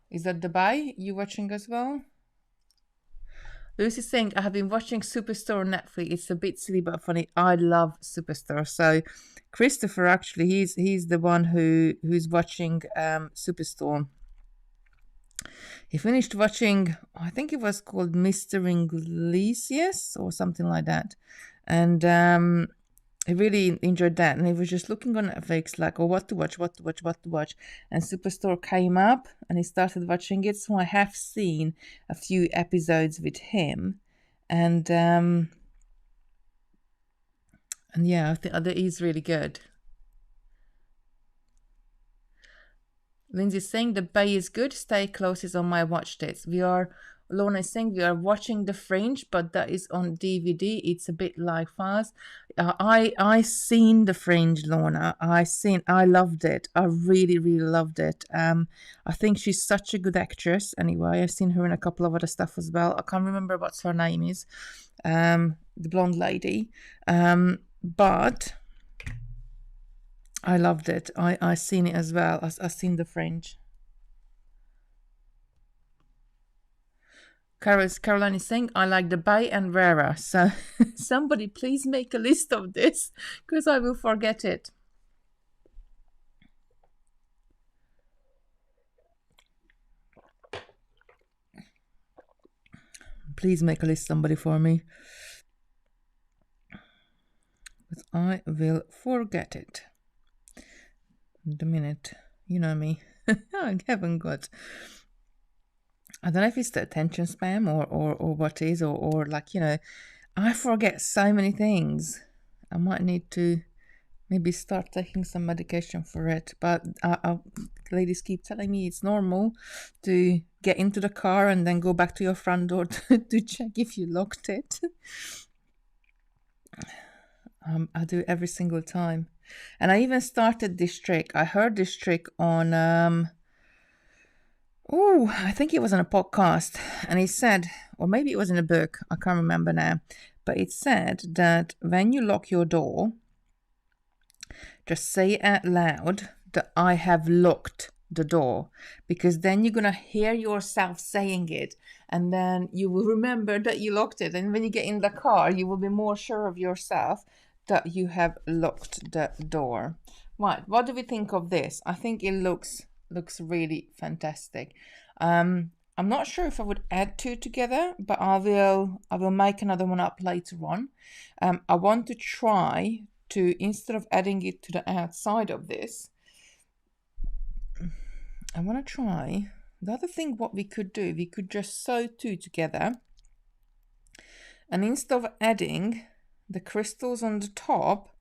Is that the Bay you watching as well? Lucy's saying, I have been watching Superstore on Netflix. It's a bit silly but funny. I love Superstore. So Christopher, actually, he's the one who's watching Superstore. He finished watching, I think it was called Mr. Iglesias or something like that. And he really enjoyed that. And he was just looking on Netflix like, oh, what to watch. And Superstore came up and he started watching it. So I have seen a few episodes with him. And yeah, I think that is really good. Lindsay's saying The Bay is good. Stay Close is on my watch list. Lorna is saying we are watching The Fringe, but that is on DVD. It's a bit like fast. I seen The Fringe, Lorna. I loved it. I really, really loved it. I think she's such a good actress. Anyway, I've seen her in a couple of other stuff as well. I can't remember what her name is. The blonde lady. But I loved it. I seen it as well. I seen The Fringe. Caroline is saying, I like The Bay and Rara. So somebody please make a list of this, because I will forget it. Please make a list, somebody, for me. But I will forget it. The minute, you know me. I haven't got. I don't know if it's the attention spam or what is, or like, I forget so many things. I might need to maybe start taking some medication for it. But ladies keep telling me it's normal to get into the car and then go back to your front door to check if you locked it. I do every single time. And I even started this trick. I heard this trick on, I think it was on a podcast. And it said, or maybe it was in a book, I can't remember now. But it said that when you lock your door, just say out loud that I have locked the door. Because then you're going to hear yourself saying it. And then you will remember that you locked it. And when you get in the car, you will be more sure of yourself that you have locked the door. Right, what do we think of this? I think it looks really fantastic. I'm not sure if I would add two together, but I will make another one up later on. I want to try to, instead of adding it to the outside of this, I want to try the other thing. What we could do, we could just sew two together, and instead of adding the crystals on the top,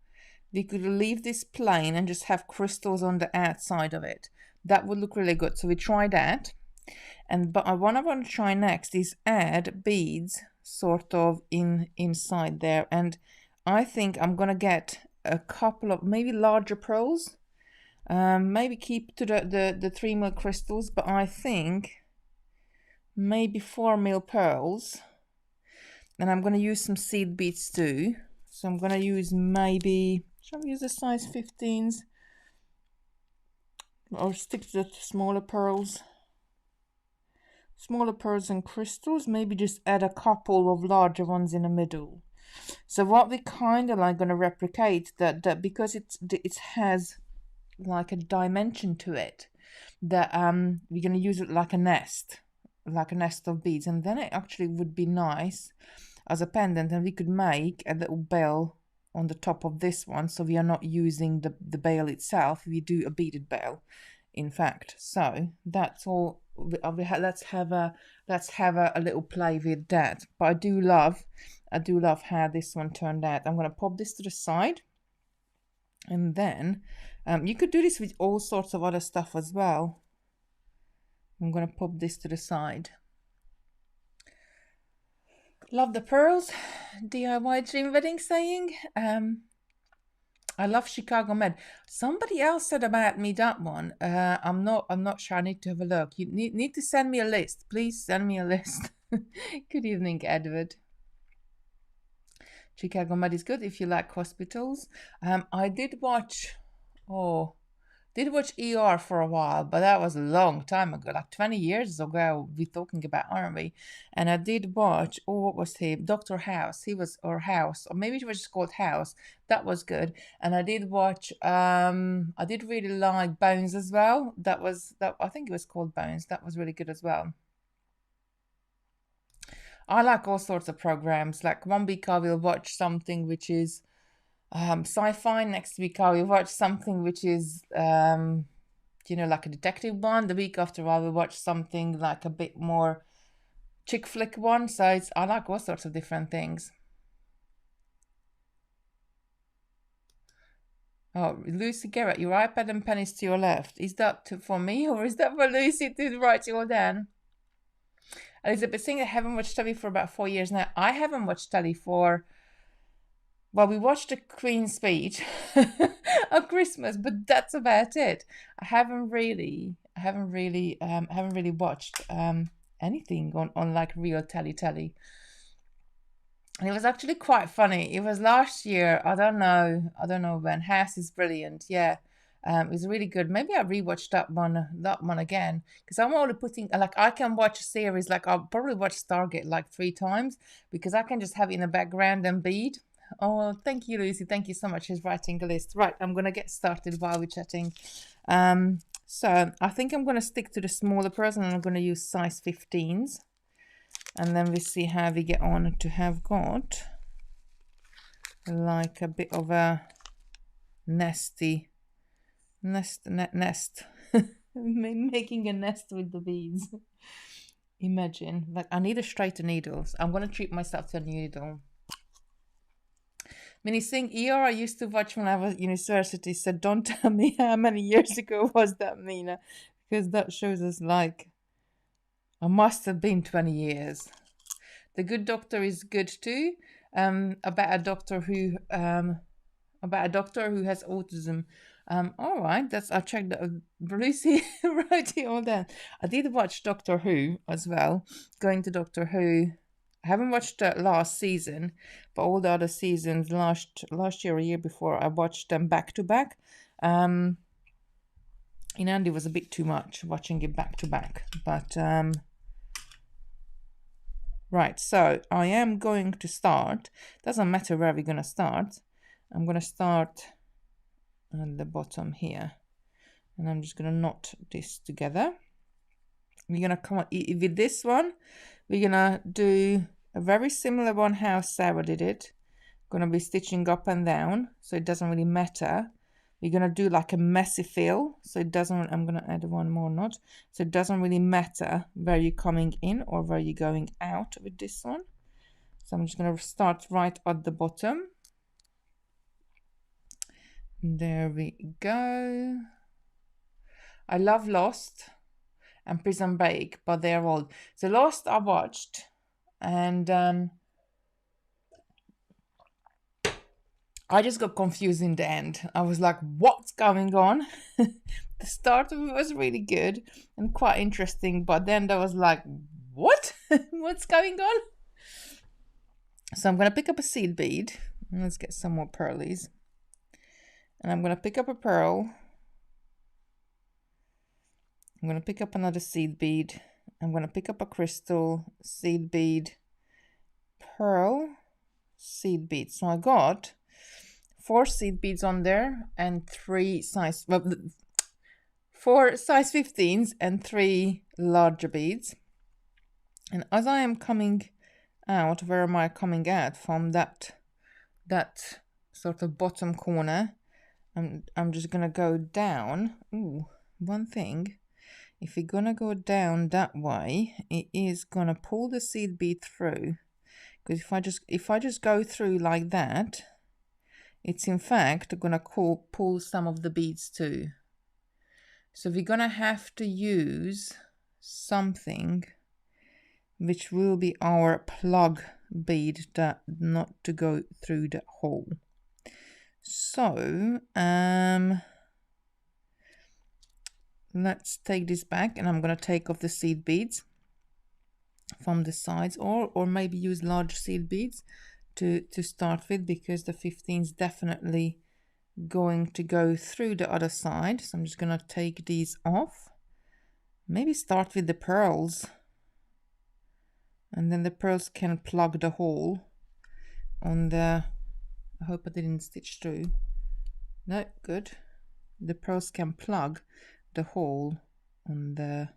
we could leave this plain and just have crystals on the outside of it. That would look really good. So we try that. But what I want to try next is add beads sort of inside there. And I think I'm going to get a couple of maybe larger pearls. Maybe keep to the 3 mil crystals, but I think maybe 4 mil pearls. And I'm going to use some seed beads too. So I'm going to use shall we use the size 15s? Or stick to the smaller pearls. Smaller pearls and crystals. Maybe just add a couple of larger ones in the middle. So what we kind of like going to replicate that because it has like a dimension to it, that we're going to use it like a nest of beads, and then it actually would be nice as a pendant, and we could make a little bell on the top of this one, so we are not using the bell itself, we do a beaded bell, in fact. So that's all. Let's have a little play with that. But I do love how this one turned out. I'm going to pop this to the side, and then you could do this with all sorts of other stuff as well. I'm going to pop this to the side. Love the pearls. DIY Dream Wedding saying. I love Chicago Med. Somebody else said about me that one. I'm not sure. I need to have a look. You need to send me a list. Please send me a list. Good evening, Edward. Chicago Med is good if you like hospitals. I did watch ER for a while, but that was a long time ago, like 20 years ago we're talking about, aren't we? And I did watch, what was he? Dr. House. He was, or House, or maybe it was just called House. That was good. And I did watch, I did really like Bones as well. I think it was called Bones. That was really good as well. I like all sorts of programs. Like one week I will watch something which is sci-fi. Next week I will watch something which is like a detective one. The week after I will watch something like a bit more chick flick one. So I like all sorts of different things. Oh, Lucy Garrett, your iPad and pen is to your left. Is that for me, or is that for Lucy to write you all down? Elizabeth saying I haven't watched telly for about 4 years now. I haven't watched telly for, well, we watched the Queen's speech on Christmas, but that's about it. I haven't really watched anything on like real telly. And it was actually quite funny. It was last year. I don't know when. House is brilliant. Yeah. It was really good. Maybe I rewatched that one again, because I'm only putting, like, I can watch a series, like I'll probably watch Stargate like 3 times, because I can just have it in the background and bead. Oh, thank you, Lucy. Thank you so much. She's writing a list. Right, I'm going to get started while we're chatting. So I think I'm going to stick to the smaller pearls, and I'm going to use size 15s. And then we see how we get on to have got like a bit of a nest. Making a nest with the beads. Imagine. Like, I need a straighter needles. I'm going to treat myself to a needle. Minnie Singh, ER I used to watch when I was at university, so don't tell me how many years ago was that, Mina, because that shows us, like, I must have been 20 years. The Good Doctor is good too. About a doctor who has autism. All right, I'll check that. Lucy, write it all down. I did watch Doctor Who as well. Going to Doctor Who. I haven't watched the last season, but all the other seasons last year or year before, I watched them back to back. In Andy was a bit too much watching it back to back, but right. So I am going to start. Doesn't matter where we're gonna start. I'm gonna start at the bottom here, and I'm just gonna knot this together. We're gonna come on with this one. We're gonna do a very similar one how Sarah did it. Gonna be stitching up and down, so it doesn't really matter. We're gonna do like a messy fill, so it doesn't. I'm gonna add one more knot, so it doesn't really matter where you're coming in or where you're going out with this one. So I'm just gonna start right at the bottom. There we go. I love Lost and Prison Break, but they're old. So Lost I watched, and I just got confused in the end. I was like, what's going on? The start of it was really good and quite interesting, but then there was like, what? What's going on? So I'm going to pick up a seed bead. Let's get some more pearlies. And I'm going to pick up a pearl. I'm going to pick up another seed bead. I'm going to pick up a crystal, seed bead, pearl, seed bead. So I got 4 seed beads on there and 3 size, well, 4 size 15s and 3 larger beads. And as I am coming out, where am I coming out from? That sort of bottom corner. I'm just gonna go down. Ooh, one thing. If you're gonna go down that way, it is gonna pull the seed bead through. Because if I just go through like that, it's in fact gonna pull some of the beads too. So we're gonna have to use something which will be our plug bead, that not to go through the hole. So let's take this back, and I'm gonna take off the seed beads from the sides, or maybe use large seed beads to start with, because the 15 is definitely going to go through the other side. So I'm just gonna take these off. Maybe start with the pearls, and then the pearls can plug the hole on the, I hope I didn't stitch through. No, good. The pearls can plug the hole on the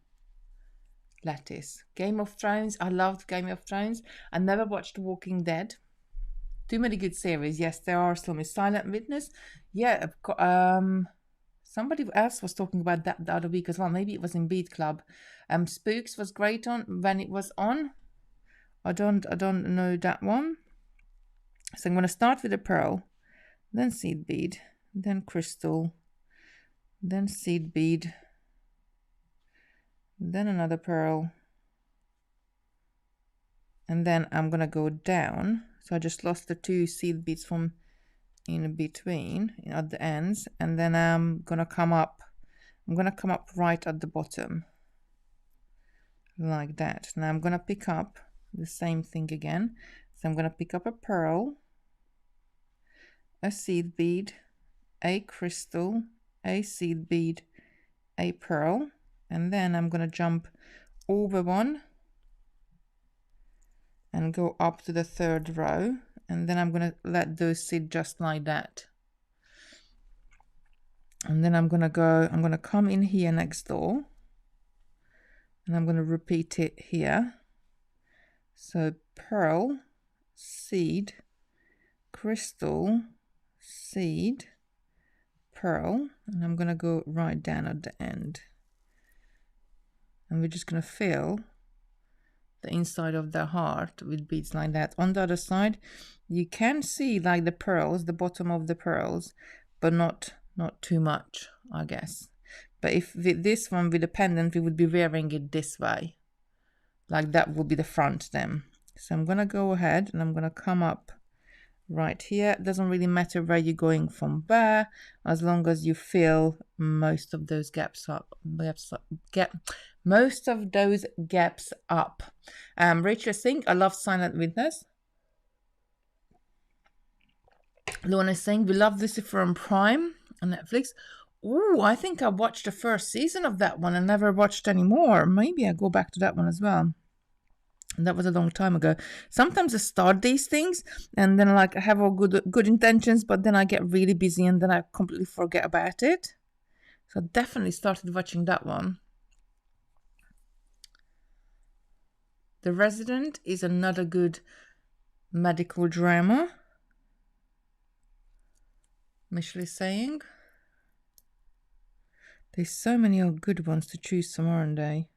lattice. Game of Thrones. I loved Game of Thrones. I never watched Walking Dead. Too many good series. Yes, there are some. Silent Witness. Yeah, somebody else was talking about that the other week as well. Maybe it was in Bead Club. Spooks was great on when it was on. I don't know that one. So I'm going to start with a pearl, then seed bead, then crystal, then seed bead, then another pearl, and then I'm going to go down. So I just lost the 2 seed beads from in between, at the ends, and then I'm going to come up. I'm going to come up right at the bottom, like that. Now I'm going to pick up the same thing again. So I'm going to pick up a pearl, a seed bead, a crystal, a seed bead, a pearl, and then I'm going to jump over one and go up to the 3rd row, and then I'm going to let those sit just like that. And then I'm going to come in here next door, and I'm going to repeat it here. So pearl, seed, crystal, seed, pearl, and I'm going to go right down at the end. And we're just going to fill the inside of the heart with beads like that. On the other side, you can see like the pearls, the bottom of the pearls, but not too much, I guess. But if with this one, with the pendant, we would be wearing it this way. Like that would be the front then. So I'm going to go ahead and I'm going to come up right here. It doesn't really matter where you're going from where, as long as you fill most of those gaps up. Most of those gaps up. Rachel Singh, I love Silent Witness. Luana is saying we love Lucifer on Prime on Netflix. Oh, I think I watched the 1st season of that one and never watched any more. Maybe I go back to that one as well. And that was a long time ago. Sometimes I start these things and then like I have all good intentions, but then I get really busy and then I completely forget about it. So I definitely started watching that one. The Resident is another good medical drama. Michelle is saying. There's so many good ones to choose from, aren't they?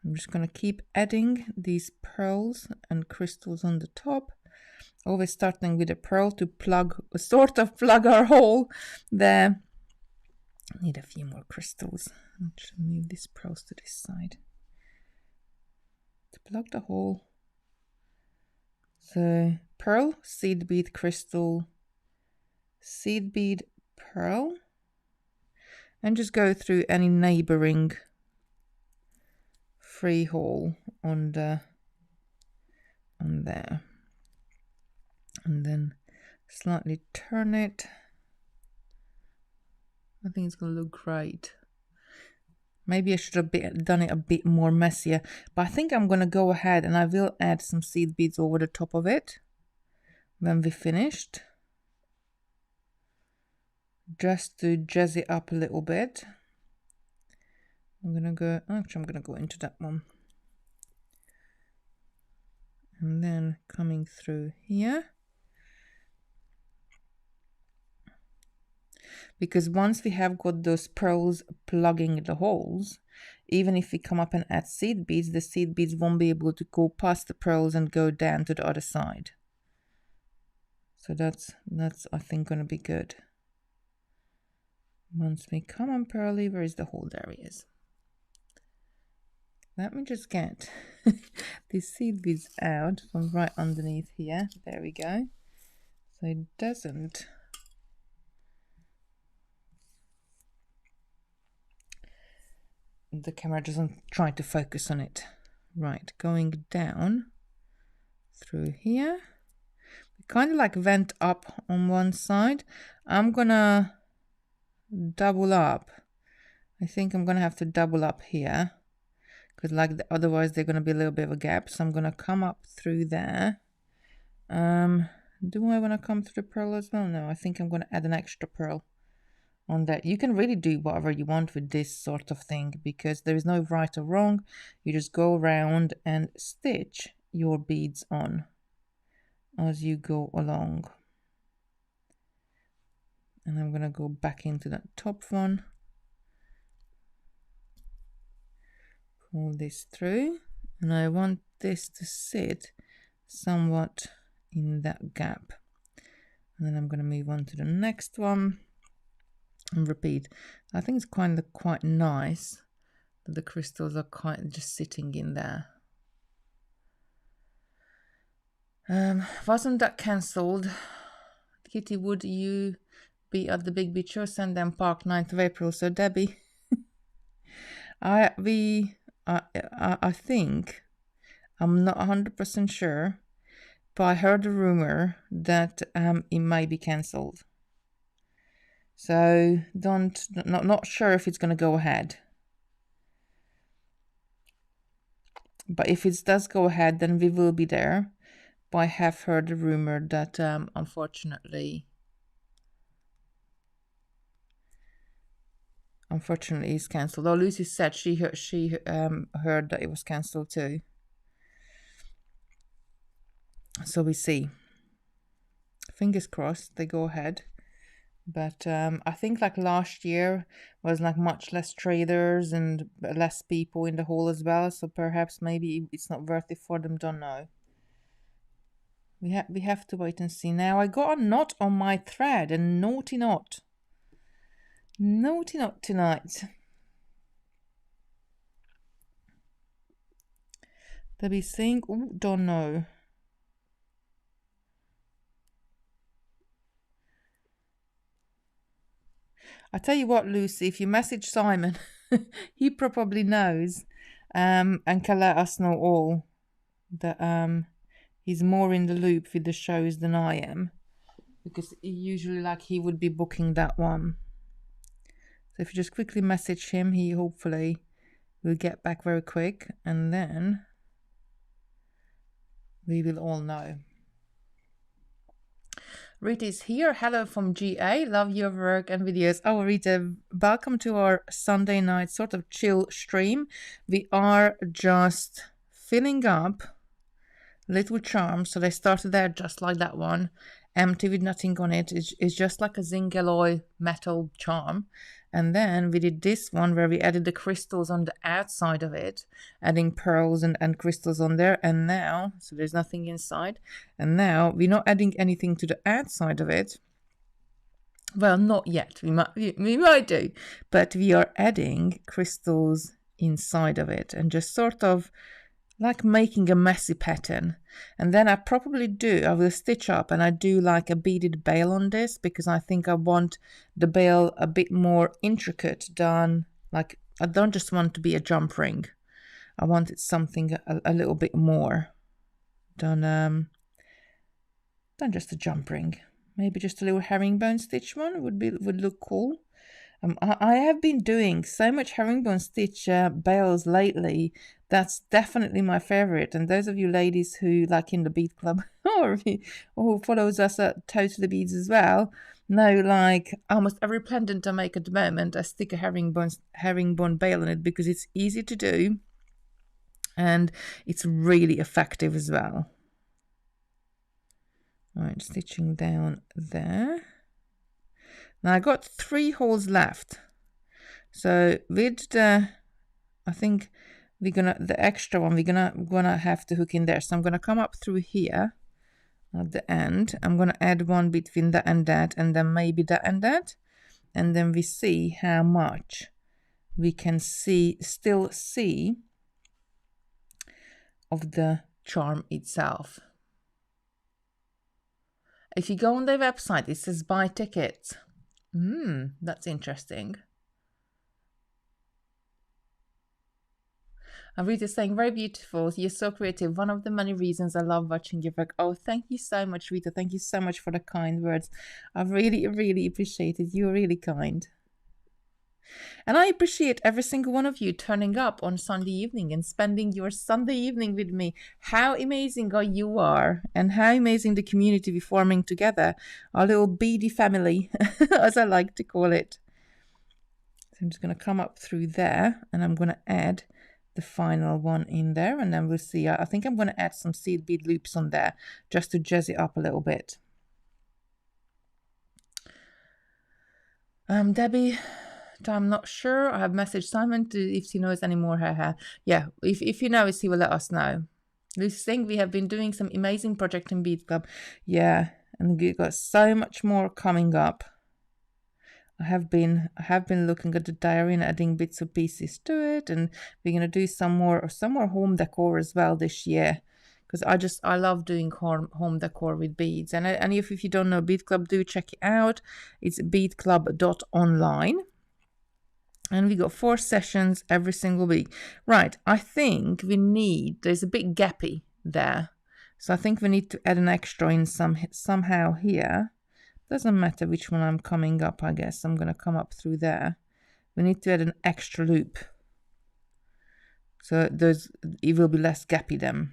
I'm just going to keep adding these pearls and crystals on the top. Always starting with a pearl to sort of plug our hole there. I need a few more crystals. I'll just move these pearls to this side to plug the hole. So pearl, seed bead, crystal, seed bead, pearl, and just go through any neighboring free hole on there, and then slightly turn it. I think it's gonna look great. Maybe I should have done it a bit more messier, but I think I'm going to go ahead and I will add some seed beads over the top of it when we finished, just to jazz it up a little bit. I'm going to go, actually I'm going to go into that one. And then coming through here. Because once we have got those pearls plugging the holes, even if we come up and add seed beads, the seed beads won't be able to go past the pearls and go down to the other side. So that's I think going to be good. Once we come on pearly, where is the hole? There he is. Let me just get these seed beads out from right underneath here. There we go. So it doesn't. The camera doesn't try to focus on it. Right, going down through here. We kind of like vent up on one side. I'm gonna double up. I think I'm gonna have to double up here, because otherwise they're gonna be a little bit of a gap. So I'm gonna come up through there. Do I want to come through the pearl as well? No, I think I'm gonna add an extra pearl on that. You can really do whatever you want with this sort of thing, because there is no right or wrong. You just go around and stitch your beads on as you go along. And I'm gonna go back into that top one, pull this through, and I want this to sit somewhat in that gap. And then I'm gonna move on to the next one and repeat. I think it's kind of quite nice that the crystals are quite just sitting in there. Wasn't that cancelled? Kitty, would you be at the Big Beach Show, Sandown Park, 9th of April? So Debbie, I think, I'm not 100% sure, but I heard a rumor that it might be cancelled. So not sure if it's going to go ahead. But if it does go ahead, then we will be there. But I have heard a rumor that unfortunately it's cancelled. Oh, Lucy said she heard that it was cancelled too. So we see. Fingers crossed they go ahead. But I think like last year was like much less traders and less people in the hall as well. So perhaps maybe it's not worth it for them. Don't know. We have to wait and see. Now I got a knot on my thread, and naughty knot. Naughty knot tonight. They'll be saying, oh, don't know. I tell you what, Lucy, if you message Simon, he probably knows, and can let us know all that he's more in the loop with the shows than I am, because usually like he would be booking that one. So if you just quickly message him, he hopefully will get back very quick, and then we will all know. Rita is here. Hello from GA. Love your work and videos. Oh, Rita, welcome to our Sunday night sort of chill stream. We are just filling up little charms. So they started there just like that one, empty with nothing on it. It's just like a zinc alloy metal charm. And then we did this one where we added the crystals on the outside of it, adding pearls and crystals on there. And now, so there's nothing inside. And now we're not adding anything to the outside of it. Well, not yet. We might do. But we are adding crystals inside of it and just sort of like making a messy pattern. And then I will stitch up and I do like a beaded bail on this, because I think I want the bail a bit more intricate done. Like I don't just want to be a jump ring. I want it something a little bit more done than just a jump ring. Maybe just a little herringbone stitch one would look cool. I have been doing so much herringbone stitch bales lately. That's definitely my favorite. And those of you ladies who like in the bead club or who follows us at Totally Beads as well know, like almost every pendant I make at the moment, I stick a herringbone bale in it because it's easy to do and it's really effective as well. All right, stitching down there. Now I got 3 holes left. So with the, I think we're gonna, the extra one, we're gonna have to hook in there. So I'm gonna come up through here at the end. I'm gonna add one between that and that, and then maybe that and that. And then we see how much we can still see of the charm itself. If you go on their website, it says buy tickets. That's interesting. Rita's saying, very beautiful. You're so creative. One of the many reasons I love watching your work. Oh, thank you so much, Rita. Thank you so much for the kind words. I really, really appreciate it. You're really kind. And I appreciate every single one of you turning up on Sunday evening and spending your Sunday evening with me. How amazing you are, and how amazing the community we're forming together. Our little beady family, as I like to call it. So I'm just going to come up through there, and I'm going to add the final one in there, and then we'll see. I think I'm going to add some seed bead loops on there just to jazz it up a little bit. Debbie, I'm not sure. I have messaged Simon if he knows any more. Yeah, if he knows, he will let us know. Lucy saying we have been doing some amazing project in Bead Club. Yeah, and we've got so much more coming up. I have been looking at the diary and adding bits and pieces to it, and we're gonna do some more home decor as well this year, because I love doing home decor with beads. And if you don't know Bead Club, do check it out. It's beadclub.online. And we got 4 sessions every single week. Right, I think there's a bit gappy there. So I think we need to add an extra in somehow here. Doesn't matter which one I'm coming up, I guess. I'm going to come up through there. We need to add an extra loop. So it will be less gappy then.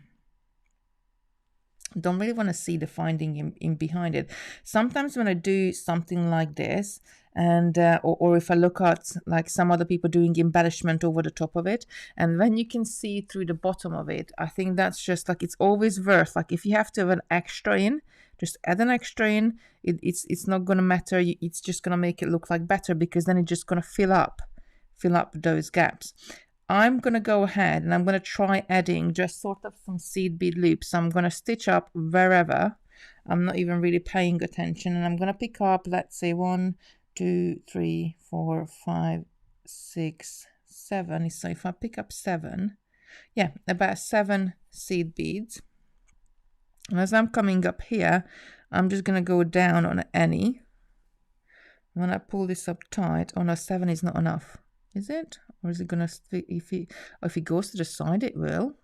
Don't really want to see the finding in behind it. Sometimes when I do something like this, and or if I look at like some other people doing embellishment over the top of it, and when you can see through the bottom of it, I think that's just like, it's always worth, like if you have to have an extra in, just add an extra in. It's not going to matter. It's just going to make it look like better, because then it's just going to fill up those gaps. I'm going to go ahead and I'm going to try adding just sort of some seed bead loops. So I'm going to stitch up wherever. I'm not even really paying attention, and I'm going to pick up, let's say 1, 2, 3, 4, 5, 6, 7. So if I pick up 7, yeah, about 7 seed beads. And as I'm coming up here, I'm just going to go down on any. When I pull this up tight, oh no, 7 is not enough. Is it? Or is it going to, if it goes to the side, it will.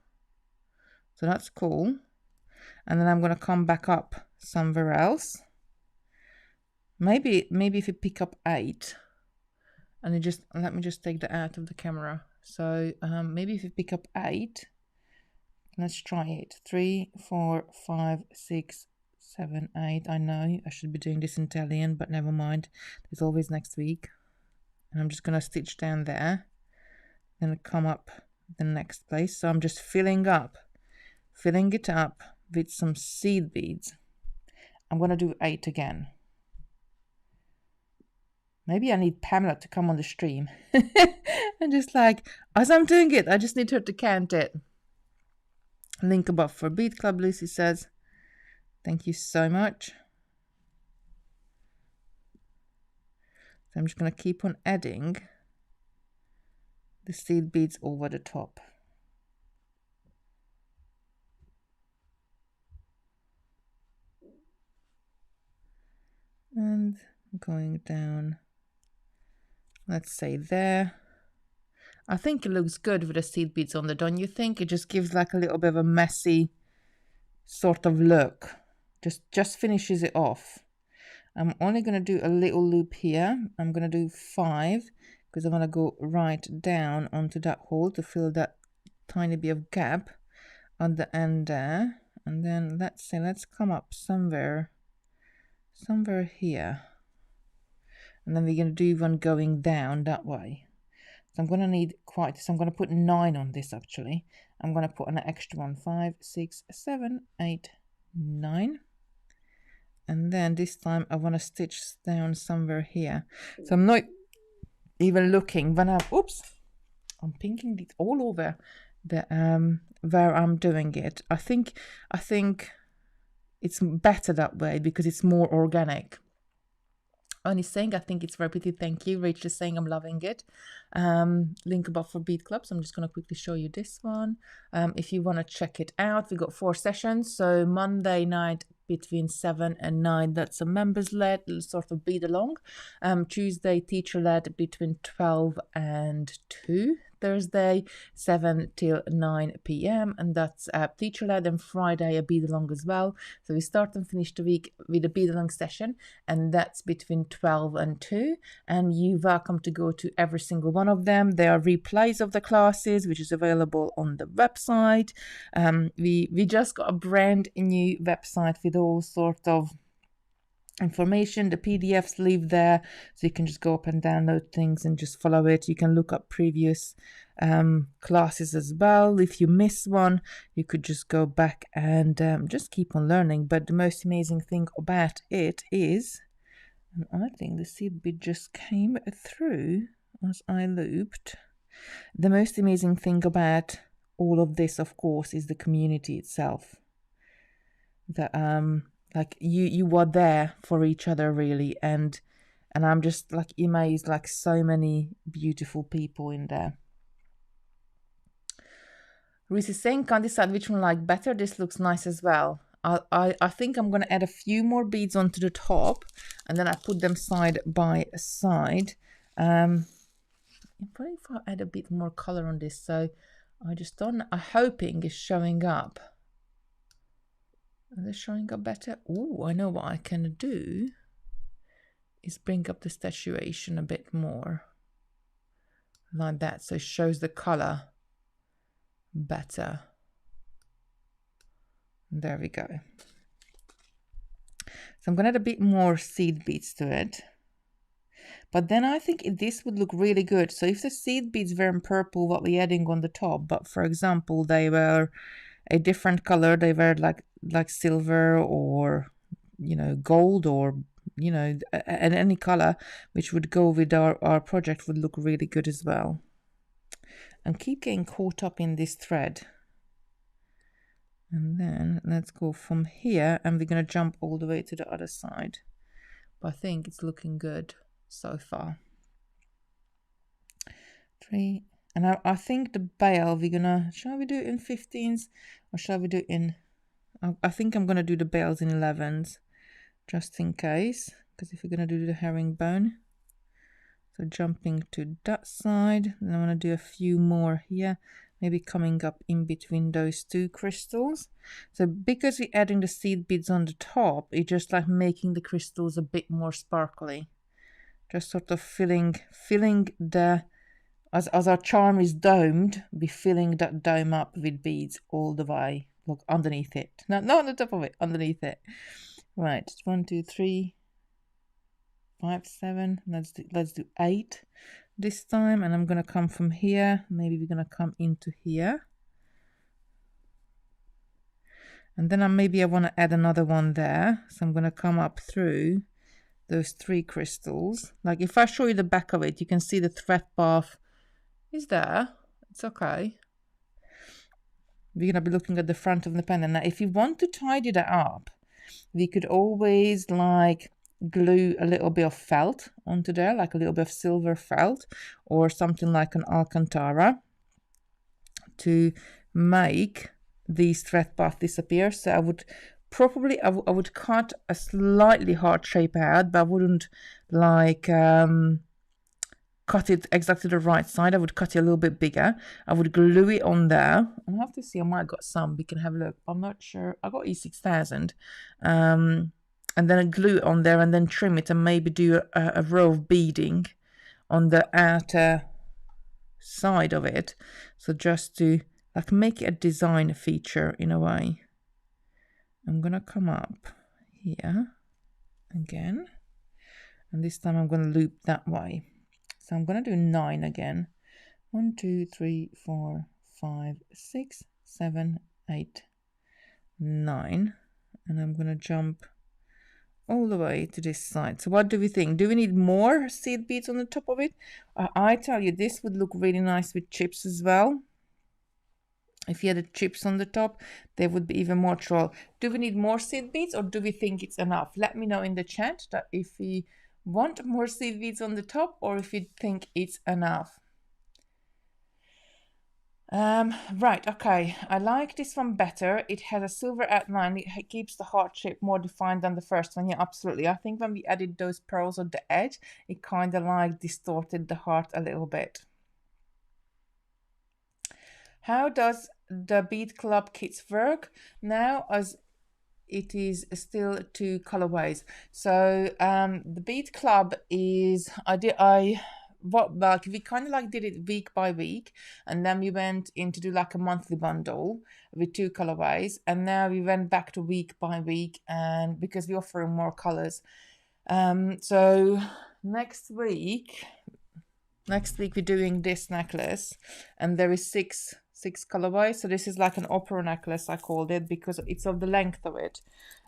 So that's cool. And then I'm going to come back up somewhere else. Maybe if you pick up 8, and let me just take that out of the camera. So maybe if you pick up 8, let's try it. 3, 4, 5, 6, 7, 8. I know I should be doing this in Italian, but never mind. There's always next week. And I'm just going to stitch down there, then come up the next place. So I'm just filling it up with some seed beads. I'm going to do 8 again. Maybe I need Pamela to come on the stream. And just like, as I'm doing it, I just need her to count it. Link above for Bead Club, Lucy says. Thank you so much. So I'm just going to keep on adding the seed beads over the top. And going down, let's say there. I think it looks good with the seed beads on there, don't you think? It just gives like a little bit of a messy sort of look. Just finishes it off. I'm only going to do a little loop here. I'm going to do 5 because I want to go right down onto that hole to fill that tiny bit of gap on the end there. And then let's say, let's come up somewhere here. And then we're going to do one going down that way. So I'm going to need quite, so I'm going to put 9 on this actually. I'm going to put an extra one, 5, 6, 7, 8, 9. And then this time I want to stitch down somewhere here. So I'm not even looking when I'm, oops, I'm pinking it all over the where I'm doing it. I think it's better that way because it's more organic. Only saying I think it's very pretty. Thank you. Rachel is saying I'm loving it. Link above for bead clubs. I'm just going to quickly show you this one. If you want to check it out, we got 4 sessions. So Monday night between 7 and 9, that's a members led sort of bead along. Tuesday teacher led between 12 and 2. Thursday 7 till 9 p.m. and that's teacher led, and Friday a bead along as well. So we start and finish the week with a bead along session, and that's between 12 and 2, and you're welcome to go to every single one of them. There are replays of the classes which is available on the website. We just got a brand new website with all sorts of information. The PDFs live there, so you can just go up and download things and just follow it. You can look up previous classes as well. If you miss one, you could just go back and just keep on learning. But the most amazing thing about it is, and I think the seed bead just came through as I looped. The most amazing thing about all of this, of course, is the community itself. Like you are there for each other really, and I'm just like amazed, like so many beautiful people in there. Reese is saying, can't decide which one I like better. This looks nice as well. I think I'm going to add a few more beads onto the top, and then I put them side by side. Probably if I add a bit more color on this, so I just don't, I'm hoping it's showing up. Are they showing up better? Oh, I know what I can do is bring up the statuation a bit more like that, so it shows the color better. There we go. So I'm gonna add a bit more seed beads to it, but then I think this would look really good. So if the seed beads were in purple, what we're adding on the top, but for example they were a different color, they were like silver or, you know, gold, or, you know, and any color which would go with our project would look really good as well. And keep getting caught up in this thread. And then let's go from here, and we're going to jump all the way to the other side. But I think it's looking good so far. 3. And I think the bail we're gonna, shall we do it in 15s or shall we do it in, I think I'm gonna do the bails in 11s just in case, because if we're gonna do the herringbone. So jumping to that side, and I want to do a few more here, maybe coming up in between those 2 crystals. So because we're adding the seed beads on the top, it's just like making the crystals a bit more sparkly, just sort of filling the, as our charm is domed, be filling that dome up with beads all the way. Look, underneath it. No, not on the top of it, underneath it. Right, 1, 2, 3, 5, 7. Let's do 8 this time, and I'm gonna come from here. Maybe we're gonna come into here, and then maybe I want to add another one there. So I'm gonna come up through those 3 crystals. Like if I show you the back of it, you can see the thread path is there. It's okay. We're gonna be looking at the front of the pendant. Now if you want to tidy that up, we could always like glue a little bit of felt onto there, like a little bit of silver felt or something like an Alcantara, to make these thread path disappear. So I would probably I would cut a slightly hard shape out, but I wouldn't like cut it exactly the right side. I would cut it a little bit bigger. I would glue it on there, and I have to see, I might have got some, we can have a look. I'm not sure. I got E6000. and then glue it on there and then trim it and maybe do a row of beading on the outer side of it. So just to like make it a design feature in a way. I'm gonna come up here again, and this time I'm gonna loop that way. So I'm gonna do 9 again. 1, 2, 3, 4, 5, 6, 7, 8, 9, and I'm gonna jump all the way to this side. So what do we think? Do we need more seed beads on the top of it? I tell you, this would look really nice with chips as well. If you had the chips on the top, they would be even more troll. Do we need more seed beads, or do we think it's enough? Let me know in the chat that if we want more seed beads on the top, or if you think it's enough. Right, okay, I like this one better. It has a silver outline. It keeps the heart shape more defined than the first one. Yeah, absolutely. I think when we added those pearls on the edge, it kind of like distorted the heart a little bit. How does the Bead Club kits work now, as it is still 2 colorways? So the Bead Club is we kind of like did it week by week, and then we went in to do like a monthly bundle with 2 colorways, and now we went back to week by week, and because we're offering more colors. So next week we're doing this necklace, and there is six colorways. So this is like an opera necklace, I called it, because it's of the length of it,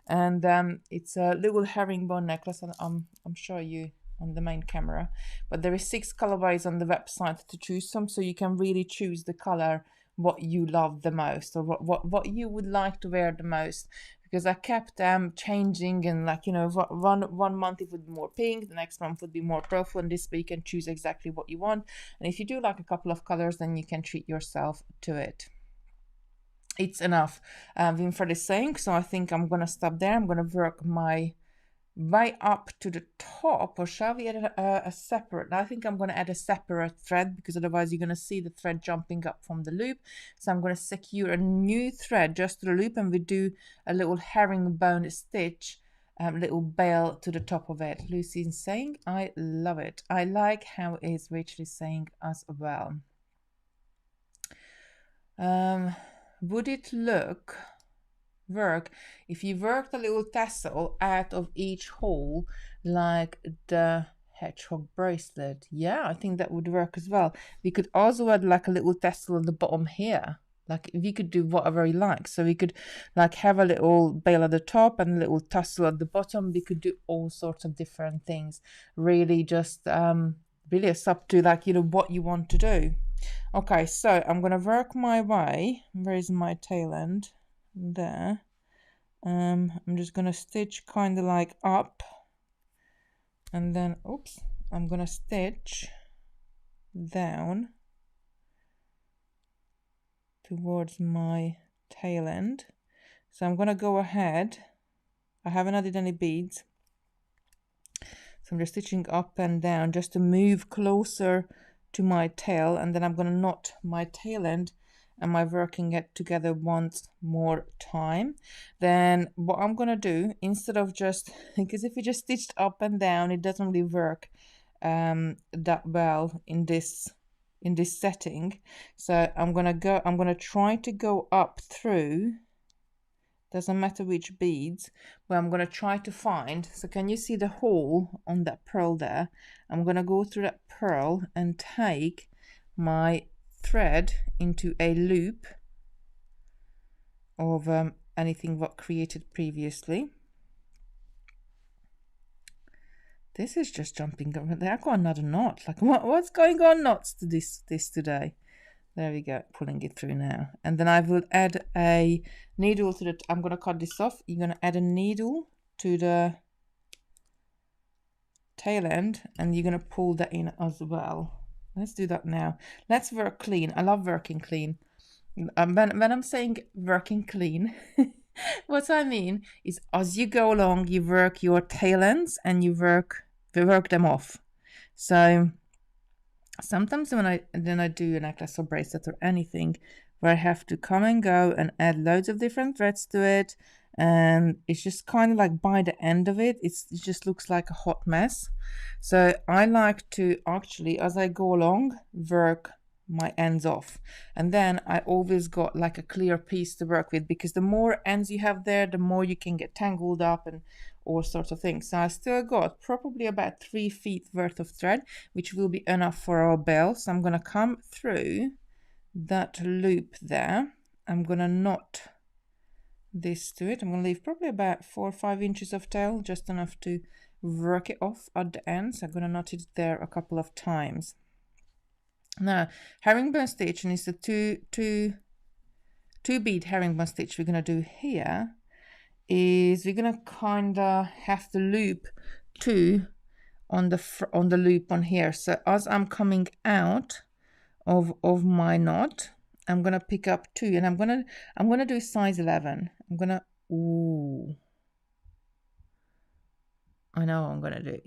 and it's a little herringbone necklace, and I'm sure you on the main camera, but there is 6 colorways on the website to choose from, so you can really choose the color what you love the most, or what you would like to wear the most, because I kept changing, and like, you know, one month it would be more pink, the next month would be more purple, and this way you can choose exactly what you want. And if you do like a couple of colors, then you can treat yourself to it. It's enough. Winfred is saying, so I think I'm gonna stop there. I'm gonna work my way up to the top, or shall we add a separate? I think I'm going to add a separate thread, because otherwise you're going to see the thread jumping up from the loop. So I'm going to secure a new thread just to the loop, and we do a little herringbone stitch, little bell to the top of it. Lucy's saying, I love it. I like how it is. Rachel is saying as well. Would it work if you worked a little tassel out of each hole like the hedgehog bracelet? Yeah, I think that would work as well. We could also add like a little tassel at the bottom here. Like we could do whatever you like. So we could like have a little bell at the top and a little tassel at the bottom. We could do all sorts of different things. Really just really it's up to like, you know, what you want to do. Okay, so I'm gonna work my way. Where is my tail end? There. I'm just gonna stitch kind of like up, and then oops, I'm gonna stitch down towards my tail end. So I'm gonna go ahead, I haven't added any beads, so I'm just stitching up and down just to move closer to my tail, and then I'm gonna knot my tail end and my working it together once more time. Then what I'm gonna do, instead of just, because if you just stitched up and down, it doesn't really work that well in this setting. So I'm gonna try to go up through, doesn't matter which beads, but I'm gonna try to find, so can you see the hole on that pearl there? I'm gonna go through that pearl and take my thread into a loop of anything what created previously. This is just jumping over there. I've got another knot. Like what's going on knots to this today? There we go, pulling it through now. And then I will add a needle to the, I'm gonna cut this off. You're gonna add a needle to the tail end, and you're gonna pull that in as well. Let's do that now. Let's work clean. I love working clean. When I'm saying working clean, what I mean is as you go along, you work your tail ends and you work them off. So sometimes when I do a necklace or bracelet or anything where I have to come and go and add loads of different threads to it and it's just kind of like by the end of it, it just looks like a hot mess. So I like to actually, as I go along, work my ends off, and then I always got like a clear piece to work with, because the more ends you have there, the more you can get tangled up and all sorts of things. So I still got probably about 3 feet worth of thread, which will be enough for our bell. So I'm going to come through that loop there. I'm going to knot this to it. I'm going to leave probably about 4 or 5 inches of tail, just enough to work it off at the end. So I'm going to knot it there a couple of times. Now, herringbone stitch, and it's the two bead herringbone stitch we're going to do here, is we're going to kind of have to loop 2 on the loop on here. So as I'm coming out of my knot, I'm going to pick up 2, and I'm going to do size 11. I'm going to, ooh, I know what I'm going to do.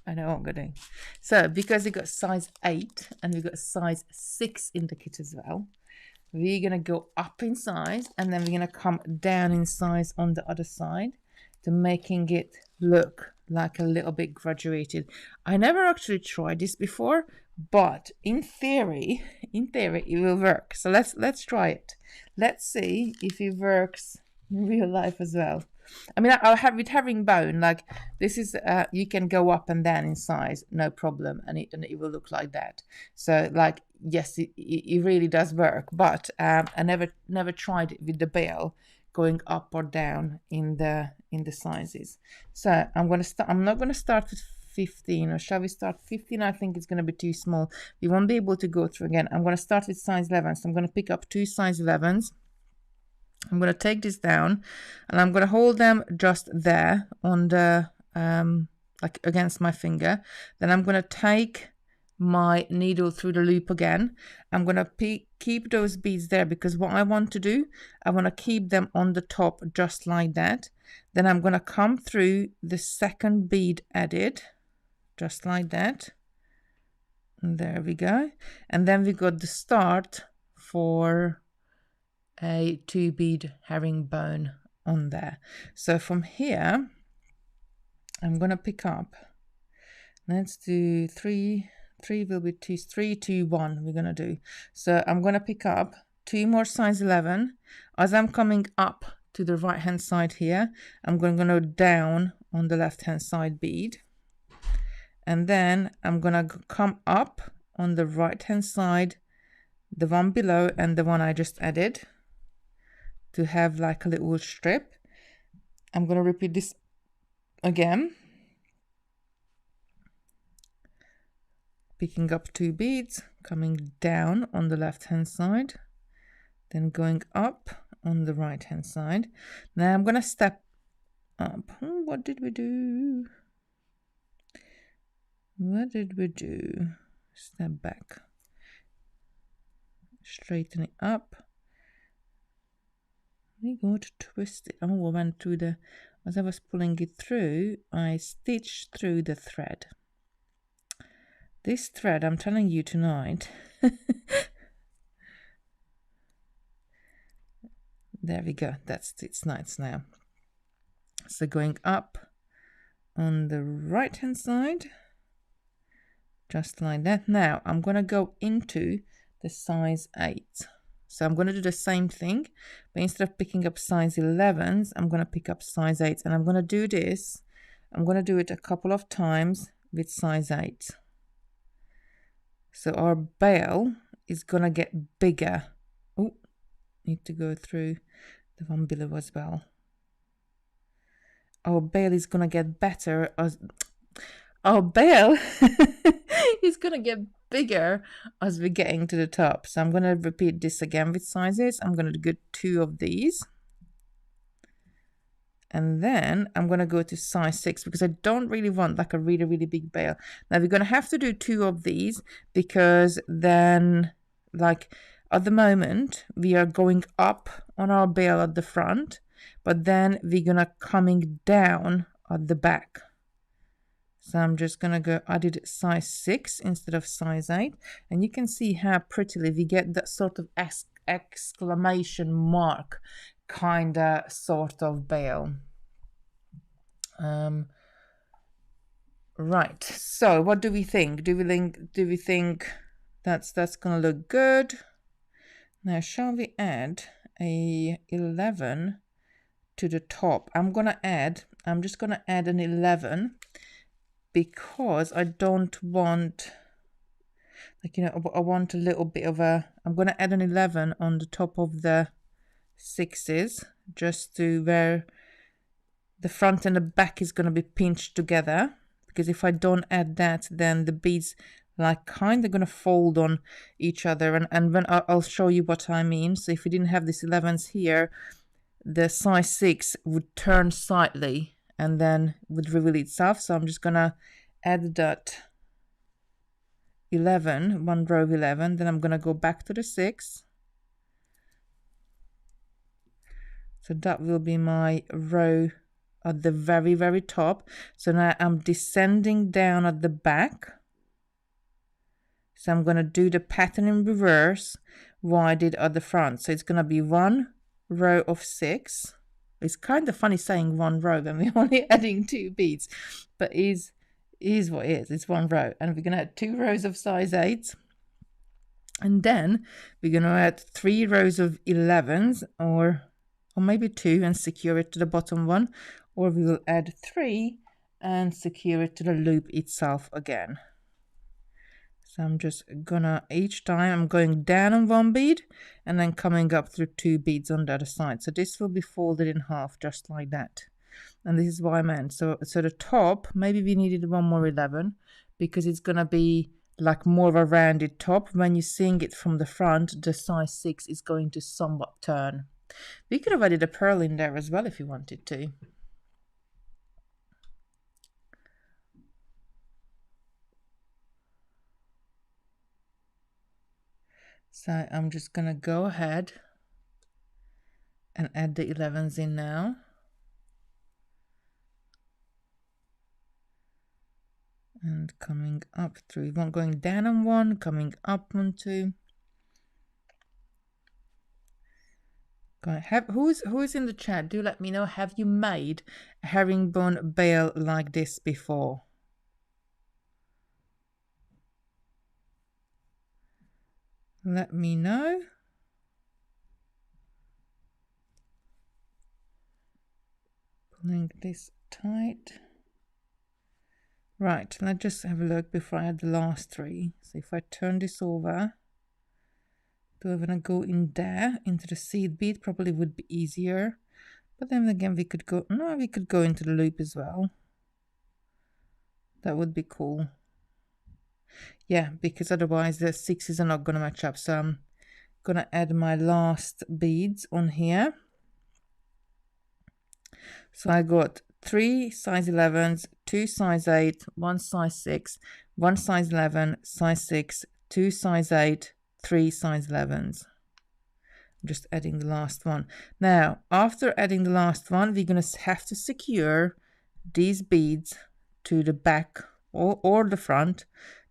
I know what I'm going to do. So because we got size 8 and we got size 6 in the kit as well, we're going to go up in size, and then we're going to come down in size on the other side to making it look like a little bit graduated. I never actually tried this before, but in theory it will work. So let's try it. Let's see if it works in real life as well. I mean, I'll have with herringbone, like this is you can go up and down in size, no problem, and it will look like that. So like, yes, it really does work, but I never tried it with the bell going up or down in the sizes. So I'm not gonna start with 15, or shall we start 15? I think it's gonna be too small. We won't be able to go through again. I'm gonna start with size 11. So I'm gonna pick up 2 size 11s. I'm going to take this down, and I'm going to hold them just there on the like against my finger. Then I'm going to take my needle through the loop again. I'm going to keep those beads there, because what I want to do, I want to keep them on the top just like that. Then I'm going to come through the second bead added just like that. And there we go. And then we got the start for a 2 bead herringbone on there. So from here, I'm going to pick up, let's do 3 will be 2, 3, 2, 1 we're going to do. So I'm going to pick up 2 more size 11. As I'm coming up to the right hand side here, I'm going to go down on the left hand side bead, and then I'm going to come up on the right hand side, the one below and the one I just added, to have like a little strip. I'm going to repeat this again, picking up 2 beads, coming down on the left hand side, then going up on the right hand side. Now I'm going to step up. What did we do? Step back, straighten it up. We go to twist it. Oh, I went through the, as I was pulling it through, I stitched through the thread. This thread, I'm telling you tonight. There we go. It's nice now. So going up on the right hand side, just like that. Now I'm going to go into the size 8. So I'm going to do the same thing, but instead of picking up size 11s, I'm going to pick up size 8. And I'm going to do this. I'm going to do it a couple of times with size 8. So our bell is going to get bigger. Oh, need to go through the one below as well. Our bell is going to get better as... Our bell is going to get bigger as we're getting to the top. So I'm going to repeat this again with sizes. I'm going to do 2 of these. And then I'm going to go to size 6, because I don't really want like a really, really big bell. Now we're going to have to do 2 of these, because then like at the moment we are going up on our bell at the front, but then we're going to coming down at the back. So I'm just going to go, I did size 6 instead of size 8. And you can see how prettily we get that sort of exclamation mark kinda sort of bail. Right, so what do we think? Do we think that's gonna look good? Now shall we add a 11 to the top? I'm just gonna add an 11 because I don't want, like, you know, I want a little bit of a, I'm gonna add an 11 on the top of the 6s, just to where the front and the back is gonna be pinched together. Because if I don't add that, then the beads like kind of gonna fold on each other, and when I'll show you what I mean. So if we didn't have this 11s here, the size 6 would turn slightly and then would reveal itself. So I'm just gonna add that 11, one row of 11, then I'm gonna go back to the 6. So that will be my row at the very, very top. So now I'm descending down at the back. So I'm going to do the pattern in reverse what I did at the front. So it's going to be one row of 6. It's kind of funny saying one row when we're only adding 2 beads, but is what it is. It's one row, and we're going to add 2 rows of size 8, and then we're going to add 3 rows of 11s, or maybe 2 and secure it to the bottom one, or we will add 3 and secure it to the loop itself again. So I'm just gonna, each time I'm going down on 1 bead and then coming up through 2 beads on the other side. So this will be folded in half just like that. And this is what I meant. So the top, maybe we needed 1 more 11 because it's gonna be like more of a rounded top. When you're seeing it from the front, the size 6 is going to somewhat turn. We could have added a pearl in there as well if you wanted to. So I'm just gonna go ahead and add the 11s in now. And coming up through, one going down on 1, coming up on 2. Who's in the chat? Do let me know. Have you made a herringbone bail like this before? Let me know. Pulling this tight. Right, let's just have a look before I add the last 3. So if I turn this over, do I want to go in there into the seed bead? Probably would be easier. But then again, we could go into the loop as well. That would be cool. Yeah, because otherwise the 6s are not going to match up. So I'm going to add my last beads on here. So I got 3 size 11s, 2 size 8, 1 size 6, 1 size 11, size 6, 2 size 8, 3 size 11s. I'm just adding the last one. Now, after adding the last one, we're going to have to secure these beads to the back or the front.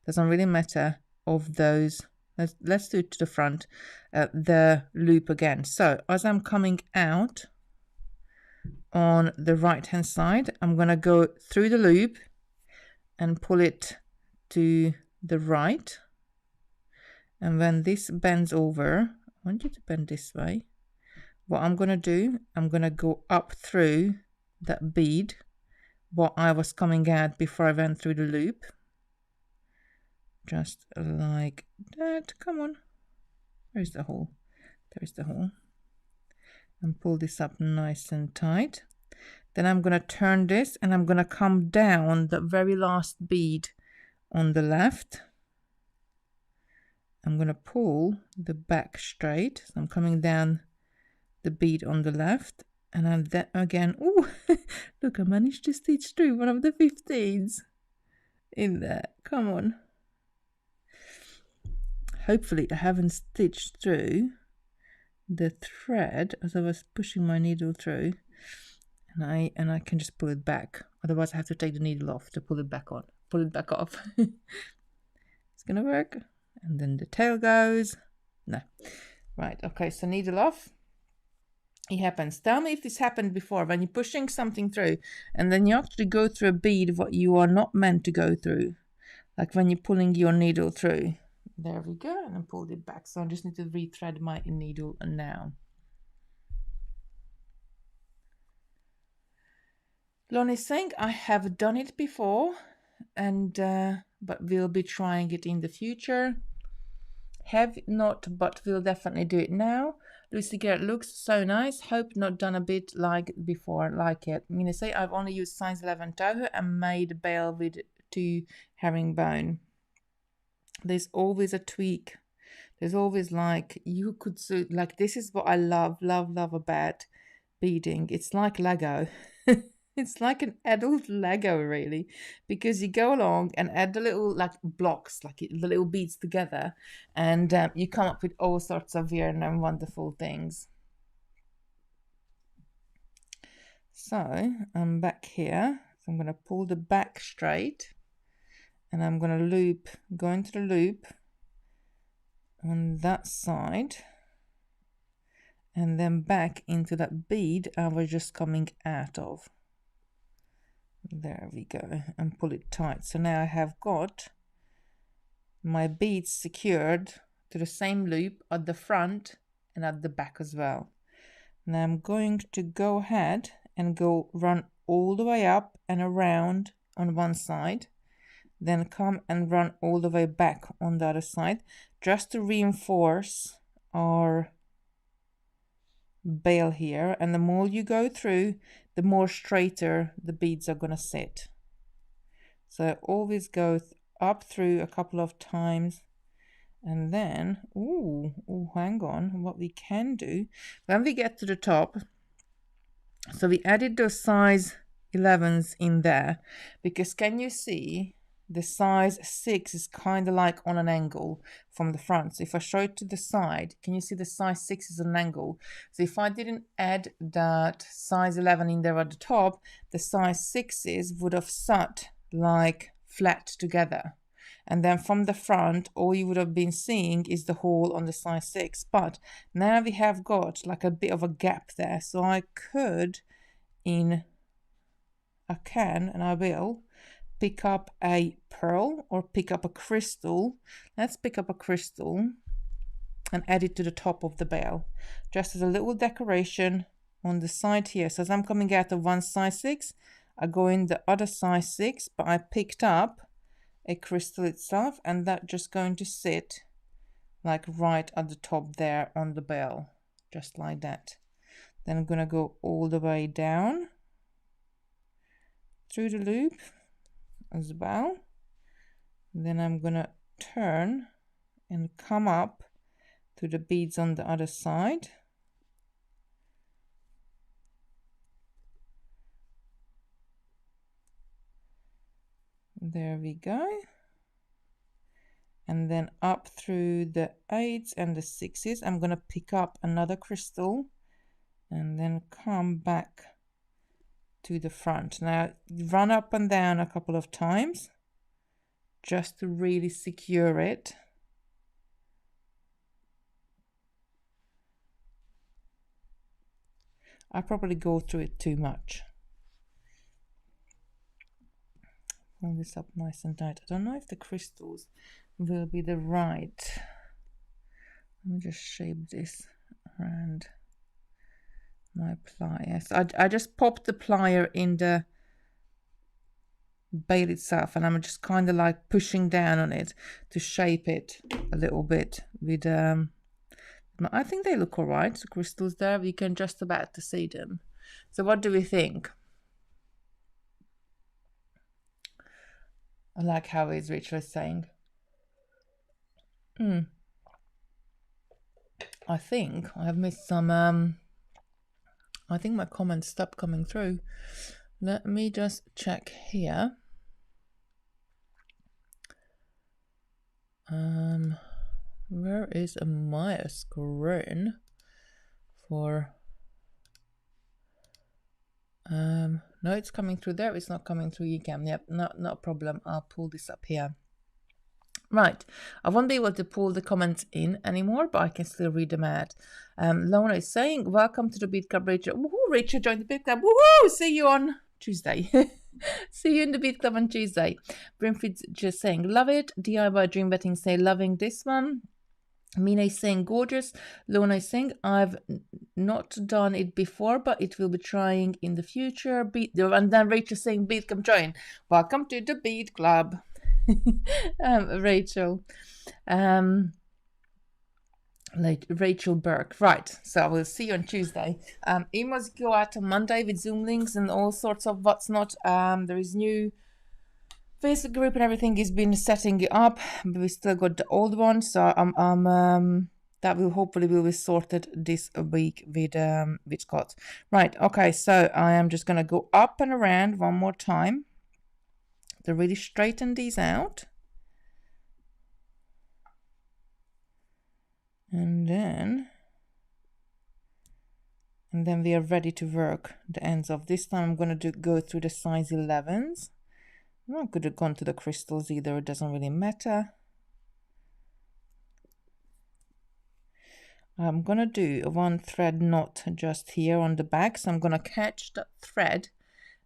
Doesn't really matter of those. Let's do it to the front, the loop again. So as I'm coming out on the right hand side, I'm going to go through the loop and pull it to the right. And when this bends over, I want you to bend this way. What I'm going to do, I'm going to go up through that bead what I was coming at before I went through the loop. Just like that. Come on. Where's the hole? There's the hole. And pull this up nice and tight. Then I'm going to turn this and I'm going to come down the very last bead on the left. I'm going to pull the back straight. So I'm coming down the bead on the left. And I'm then again, oh, look, I managed to stitch through one of the 15s in there. Come on. Hopefully I haven't stitched through the thread as I was pushing my needle through, and I can just pull it back. Otherwise I have to take the needle off to pull it back on. Pull it back off. It's gonna work. And then the tail goes. No. Right, okay, so needle off. it happens. Tell me if this happened before, when you're pushing something through and then you actually go through a bead what you are not meant to go through, like when you're pulling your needle through. There we go, and I pulled it back. So I just need to rethread my needle now. Lonnie's saying I have done it before, and but we'll be trying it in the future. Have not, but we'll definitely do it now. Lucy Garrett looks so nice. Hope not done a bit like before, like it. I'm gonna say I've only used size 11 Toho and made a bail with 2 herringbone. There's always a tweak. There's always like, you could do, like, this is what I love about beading. It's like Lego. It's like an adult Lego, really, because you go along and add the little like blocks, like the little beads together, and you come up with all sorts of weird and wonderful things. So I'm back here. So I'm going to pull the back straight, and I'm going to loop, go into the loop on that side, and then back into that bead I was just coming out of. There we go, and pull it tight. So now I have got my beads secured to the same loop at the front and at the back as well. Now I'm going to go ahead and go run all the way up and around on one side, then come and run all the way back on the other side, just to reinforce our bail here. And the more you go through, the more straighter the beads are going to sit. So I always go up through a couple of times, and then hang on, what we can do when we get to the top, so we added those size 11s in there, because can you see the size 6 is kind of like on an angle from the front. So if I show it to the side, can you see the size 6 is an angle? So if I didn't add that size 11 in there at the top, the size 6s would have sat like flat together. And then from the front, all you would have been seeing is the hole on the size 6. But now we have got like a bit of a gap there. So I could, and I will, pick up a pearl or pick up a crystal. Let's pick up a crystal and add it to the top of the bail, just as a little decoration on the side here. So as I'm coming out of one size 6, I go in the other size 6, but I picked up a crystal itself, and that just going to sit like right at the top there on the bail, just like that. Then I'm gonna go all the way down through the loop as well. Then I'm gonna turn and come up to the beads on the other side. There we go. And then up through the 8s and the 6s, I'm gonna pick up another crystal and then come back to the front. Now run up and down a couple of times just to really secure it. I probably go through it too much. Pull this up nice and tight. I don't know if the crystals will be the right. Let me just shape this around my pliers. I just popped the plier in the bail itself, and I'm just kind of like pushing down on it to shape it a little bit with I think they look all right, the crystals there. We can just about to see them. So what do we think? I like how it's Rachel is saying. I think I have missed some I think my comments stopped coming through. Let me just check here. Where is my screen for no, it's coming through there. It's not coming through Ecamm. Yep, not a problem. I'll pull this up here. Right, I won't be able to pull the comments in anymore, but I can still read them out. Lona is saying, welcome to the Bead Club, Rachel. Woohoo, Rachel joined the Bead Club. Woohoo, see you on Tuesday. See you in the Bead Club on Tuesday. Brimfield's just saying, love it. DIY Dream Betting say, loving this one. Mina is saying, gorgeous. Lona is saying, I've not done it before, but it will be trying in the future. And then Rachel saying, Bead Club join. Welcome to the Bead Club. Rachel. Like Rachel Burke. Right, so we'll see you on Tuesday. Emails go out on Monday with Zoom links and all sorts of what's not. There is new Facebook group and everything is been setting it up, but we still got the old one, so that will hopefully be sorted this week with Scott. Right, okay, so I am just gonna go up and around one more time to really straighten these out. And then we are ready to work the ends of. This time I'm going to go through the size 11s. I'm not going to go to the crystals either, it doesn't really matter. I'm going to do one thread knot just here on the back, so I'm going to catch that thread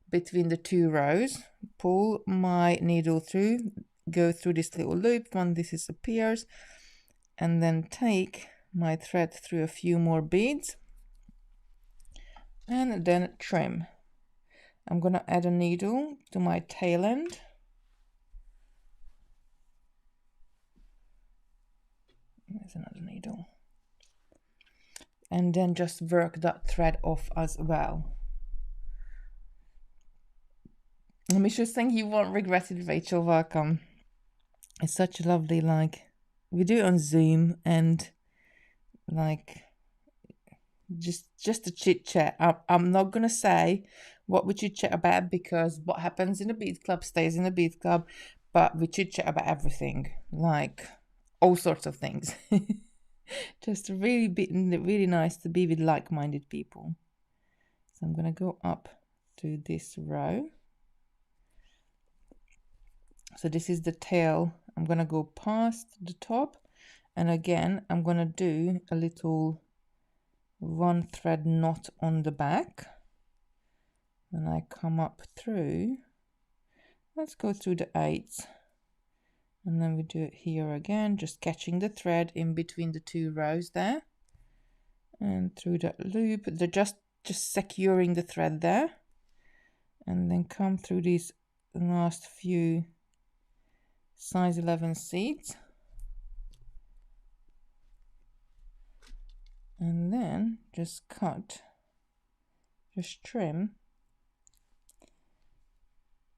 between the two rows, pull my needle through, go through this little loop when this disappears, and then take my thread through a few more beads and then trim. I'm going to add a needle to my tail end. There's another needle. And then just work that thread off as well. Misha's saying you won't regret it, Rachel. Welcome. It's such a lovely, like, we do it on Zoom and like just a chit chat. I'm not gonna say what we chit chat about, because what happens in the Bead Club stays in the Bead Club, but we chit chat about everything, like all sorts of things. Just really nice to be with like-minded people. So I'm gonna go up to this row. So this is the tail. I'm gonna go past the top, and again I'm gonna do a little one thread knot on the back. When I come up through, let's go through the 8s, and then we do it here again, just catching the thread in between the two rows there, and through that loop, they're just securing the thread there, and then come through these last few size 11 seeds, and then just trim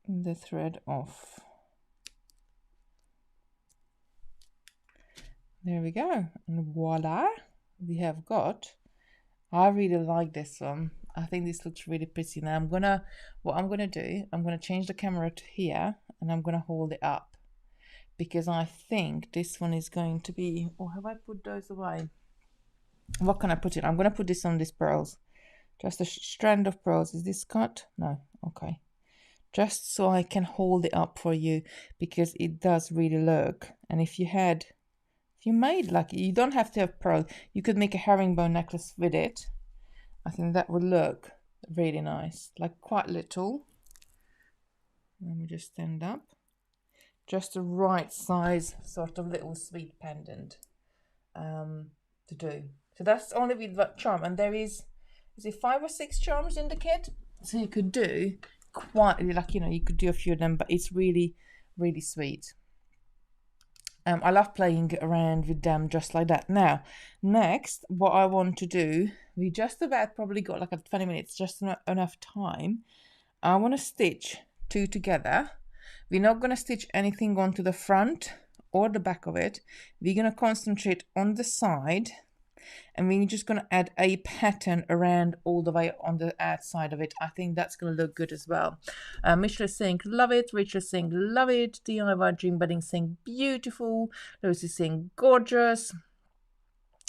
the thread off. There we go, and voila, we have got, I really like this one. I think this looks really pretty. Now what I'm gonna do, I'm gonna change the camera to here, and I'm gonna hold it up, because I think this one is going to be, or have I put those away? What can I put in? I'm going to put this on these pearls. Just a strand of pearls. Is this cut? No. Okay. Just so I can hold it up for you, because it does really look. And if you made, like, you don't have to have pearl. You could make a herringbone necklace with it. I think that would look really nice. Like quite little. Let me just stand up. Just the right size sort of little sweet pendant to do. So that's only with that charm, and there is it 5 or 6 charms in the kit, so you could do quite, like, you know, you could do a few of them, but it's really sweet. I love playing around with them just like that. Now next, what I want to do, we just about probably got like a 20 minutes, just enough time. I want to stitch 2 together. We're not going to stitch anything onto the front or the back of it. We're going to concentrate on the side, and we're just going to add a pattern around all the way on the outside of it. I think that's going to look good as well. Michelle is saying love it. Rachel is saying love it. DIY Dream Bedding saying beautiful. Lucy is saying gorgeous.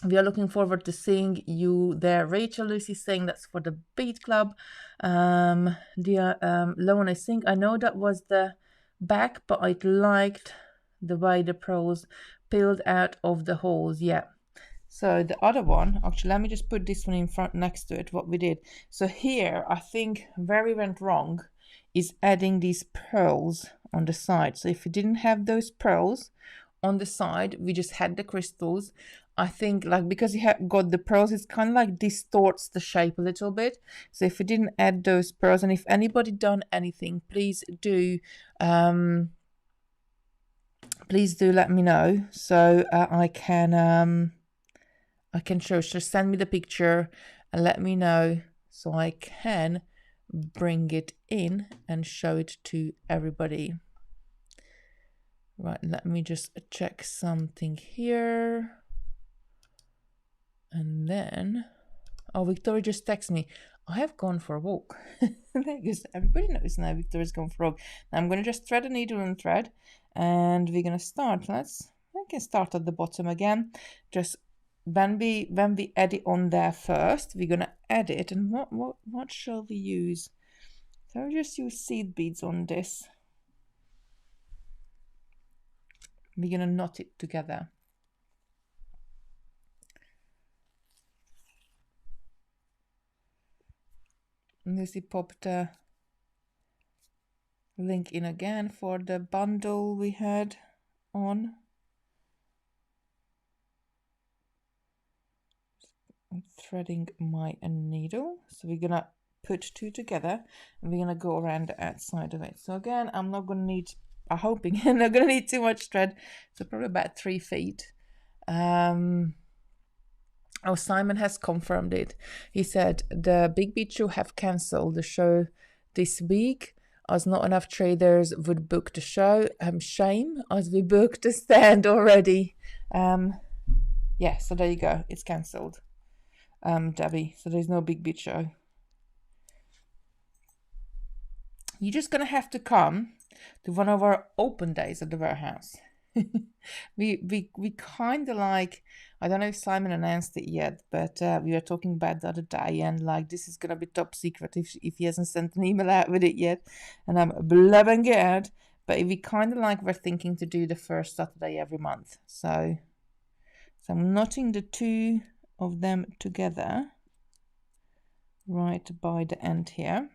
We are looking forward to seeing you there, Rachel. Lucy saying that's for the Bead Club. Lona is saying, I know that was the back, but I liked the way the pearls peeled out of the holes. Yeah. So the other one, actually, let me just put this one in front next to it, what we did. So here, I think where we went wrong is adding these pearls on the side. So if we didn't have those pearls on the side, we just had the crystals. I think like because you have got the pearls, it's kind of like distorts the shape a little bit. So if we didn't add those pearls, and if anybody done anything, please do let me know, so I can show. Just send me the picture and let me know so I can bring it in and show it to everybody. Right, let me just check something here. And then, oh, Victoria just texted me, I have gone for a walk. Everybody knows now Victoria's gone for a walk. Now I'm going to just thread a needle and thread, and we're going to start. I can start at the bottom again. Just when we add it on there first, we're going to add it. And what shall we use? So I'll just use seed beads on this. We're going to knot it together. And Lucy popped a link in again for the bundle we had on. I'm threading my needle. So we're gonna put two together and we're gonna go around the outside of it. So again, I'm not gonna need, I'm hoping I'm not gonna need too much thread. So probably about 3 feet. Oh, Simon has confirmed it. He said the Big Bead Show have cancelled the show this week as not enough traders would book the show. Shame, as we booked the stand already. Yeah, so there you go. It's cancelled, Debbie. So there's no Big Bead Show. You're just going to have to come to one of our open days at the warehouse. we kind of like, I don't know if Simon announced it yet, but we were talking about the other day, and like this is gonna be top secret if he hasn't sent an email out with it yet, and I'm blabbing it out. But we kind of like, we're thinking to do the first Saturday every month. So I'm knotting the two of them together right by the end here.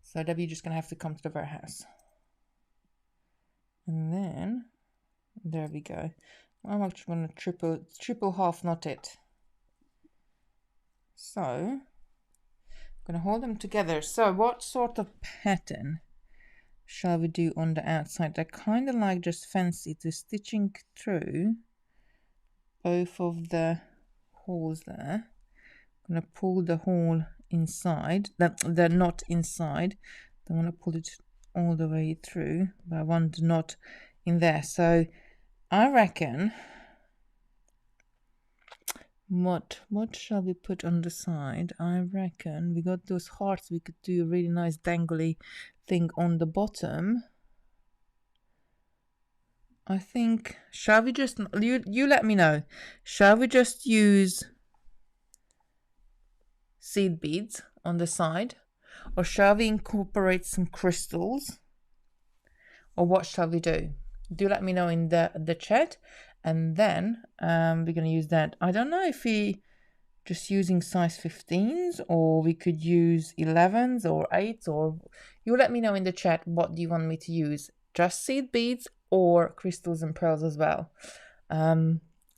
So Debbie, you're just gonna have to come to the warehouse. And then, there we go. I'm actually going to triple half knot it. So, I'm going to hold them together. So, what sort of pattern shall we do on the outside? I kind of like just fancy to stitching through both of the holes there. I'm going to pull the hole inside, the knot inside. I want to pull it all the way through, but I want the knot in there. So I reckon, what shall we put on the side? I reckon we got those hearts. We could do a really nice dangly thing on the bottom. I think, shall we just, you let me know, shall we just use seed beads on the side? Or shall we incorporate some crystals? Or what shall we do? Do let me know in the chat. And then we're going to use that. I don't know if we just using size 15s, or we could use 11s or 8s, or you let me know in the chat what do you want me to use. Just seed beads or crystals and pearls as well.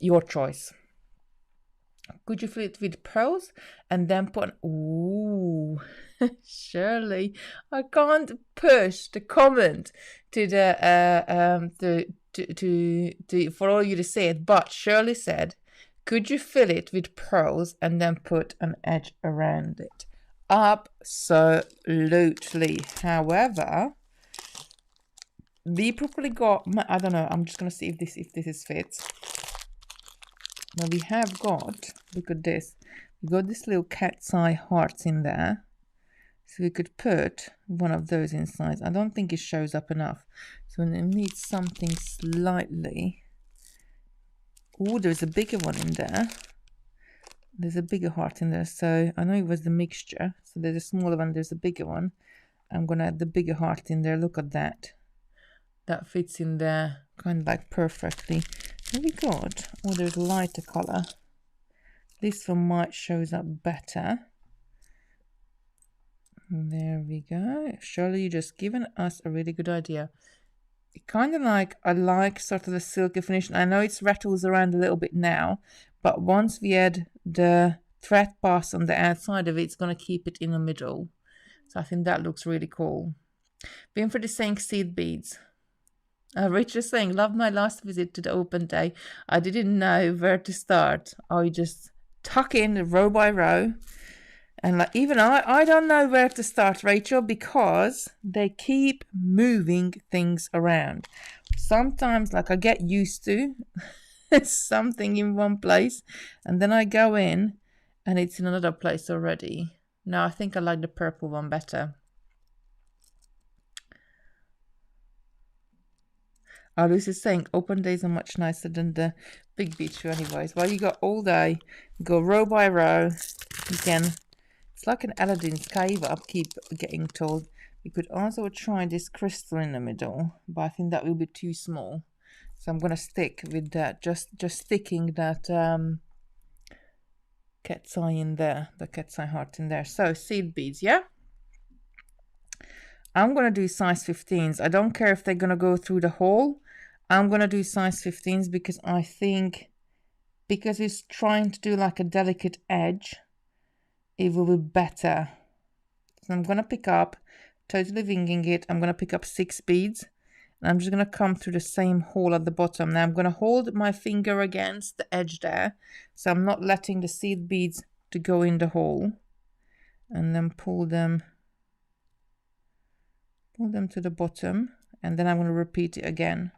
Your choice. Could you fill it with pearls and then put, ooh, Shirley, I can't push the comment to the to for all you to say it, but Shirley said, could you fill it with pearls and then put an edge around it? Absolutely. However, we probably got, I don't know, I'm just gonna see if this is fits. Now we have got, look at this, we got this little cat's eye hearts in there. So we could put one of those inside. I don't think it shows up enough. So we need something slightly. Oh, there's a bigger one in there. There's a bigger heart in there. So I know it was the mixture. So there's a smaller one, there's a bigger one. I'm going to add the bigger heart in there. Look at that. that fits in there kind of like perfectly. Have we got, oh, there's a lighter color. This one might shows up better. There we go. Shirley, you just given us a really good idea. Kind of like, I like sort of the silky finish. I know it rattles around a little bit now, but once we add the thread pass on the outside of it, it's going to keep it in the middle. So I think that looks really cool. Winfred is saying seed beads. Rich is saying, love my last visit to the open day. I didn't know where to start. I just tuck in row by row. And like even I don't know where to start, Rachel, because they keep moving things around. Sometimes like I get used to something in one place and then I go in and it's in another place already. No, I think I like the purple one better. Lucy's saying open days are much nicer than the big beach anyways. Well, you got all day, go row by row. You can, it's like an Aladdin's cave, I keep getting told. You could also try this crystal in the middle, but I think that will be too small. So I'm going to stick with that, just sticking that cat's eye in there, the cat's eye heart in there. So seed beads, yeah? I'm going to do size 15s. I don't care if they're going to go through the hole. I'm going to do size 15s because I think, because it's trying to do like a delicate edge, it will be better. So I'm going to pick up, totally winging it, I'm going to pick up 6 beads. And I'm just going to come through the same hole at the bottom. Now I'm going to hold my finger against the edge there. So I'm not letting the seed beads to go in the hole. And then pull them to the bottom. And then I'm going to repeat it again.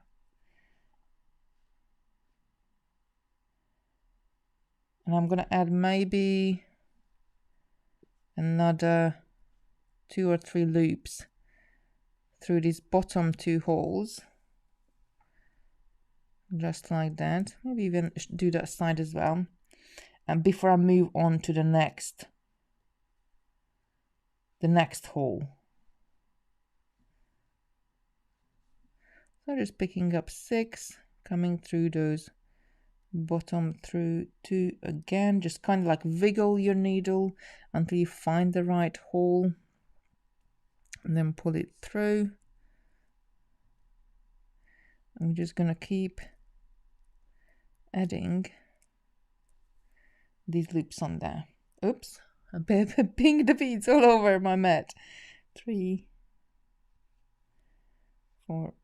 And I'm going to add maybe another 2 or 3 loops through these bottom 2 holes. Just like that. Maybe even do that side as well. And before I move on to the next hole. So just picking up 6, coming through those bottom through 2 again. Just kind of like wiggle your needle until you find the right hole. And then pull it through. I'm just going to keep adding these loops on there. Oops, I pinged the beads all over my mat. 3, 4,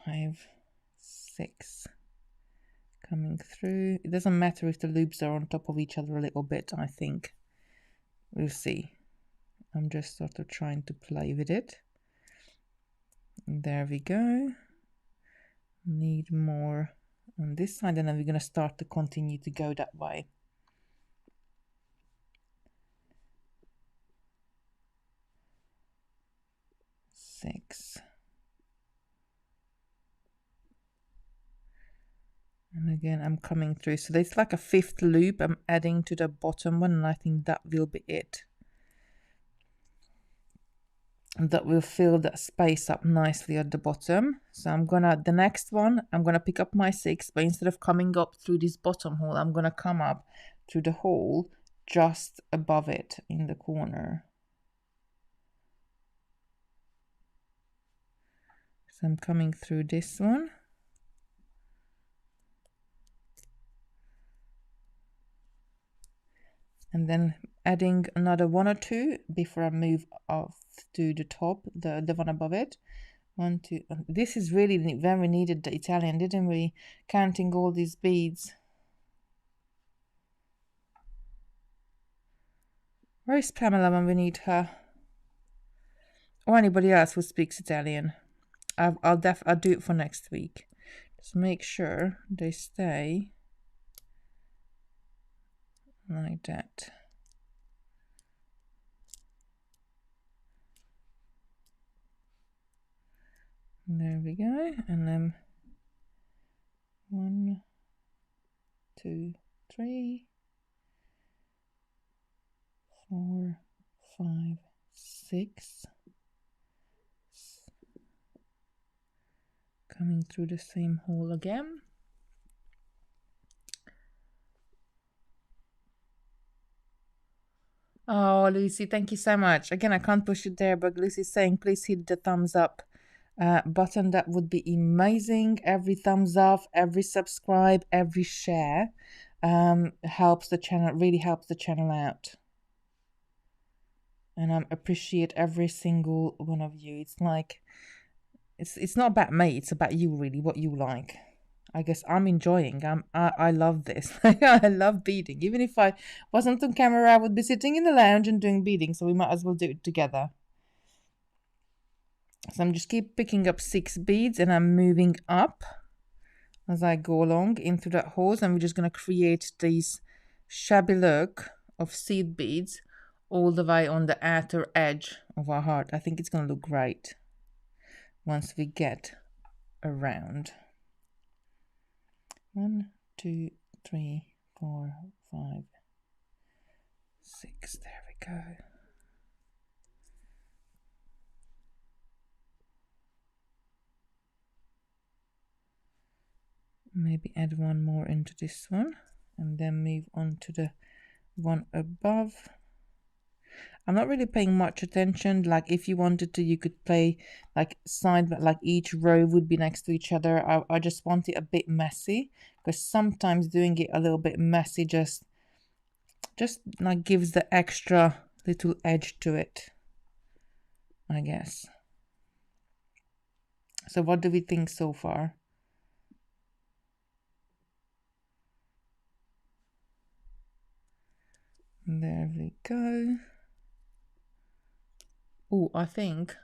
5, 6. Coming through. It doesn't matter if the loops are on top of each other a little bit, I think. We'll see. I'm just sort of trying to play with it. And there we go. Need more on this side, and then we're going to start to continue to go that way. Six. And again, I'm coming through. So there's like a 5th loop I'm adding to the bottom one, and I think that will be it. And that will fill that space up nicely at the bottom. So I'm gonna, the next one, I'm gonna pick up my 6, but instead of coming up through this bottom hole, I'm gonna come up through the hole just above it in the corner. So I'm coming through this one. And then adding another 1 or 2 before I move off to the top, the one above it. 1, 2. This is really very needed, the Italian, didn't we? Counting all these beads. Where is Pamela when we need her? Or anybody else who speaks Italian. I'll do it for next week. Just make sure they stay like that. There we go. And then 1, 2, 3, 4, 5, 6. Coming through the same hole again. Oh, Lucy, thank you so much. Again, I can't push it there, but Lucy's saying please hit the thumbs up button. That would be amazing. Every thumbs up, every subscribe, every share helps the channel, really helps the channel out. And I appreciate every single one of you. It's like, it's not about me, it's about you really, what you like. I guess I'm enjoying. I love this. I love beading. Even if I wasn't on camera, I would be sitting in the lounge and doing beading. So we might as well do it together. So I'm just keep picking up 6 beads and I'm moving up as I go along into that hose. And we're just going to create this shabby look of seed beads all the way on the outer edge of our heart. I think it's going to look great once we get around. 1, 2, 3, 4, 5, 6. There we go. Maybe add one more into this one and then move on to the one above. I'm not really paying much attention. Like if you wanted to, you could play like side, but like each row would be next to each other. I just want it a bit messy, because sometimes doing it a little bit messy just like gives the extra little edge to it, I guess. So what do we think so far? There we go. Oh, I think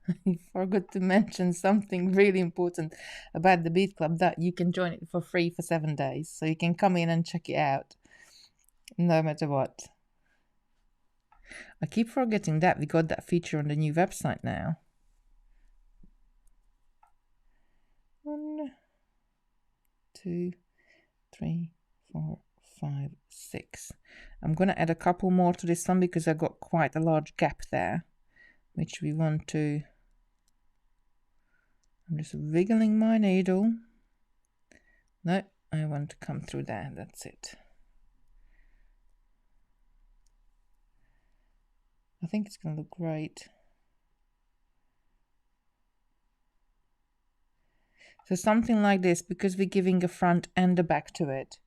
I forgot to mention something really important about the Bead Club, that you can join it for free for 7 days. So you can come in and check it out no matter what. I keep forgetting that we got that feature on the new website now. 1, 2, 3, 4, 5, 6. I'm going to add a couple more to this one because I got quite a large gap there, which we want to. I'm just wiggling my needle. No, I want to come through there. That's it. I think it's going to look great. So something like this, because we're giving a front and a back to it,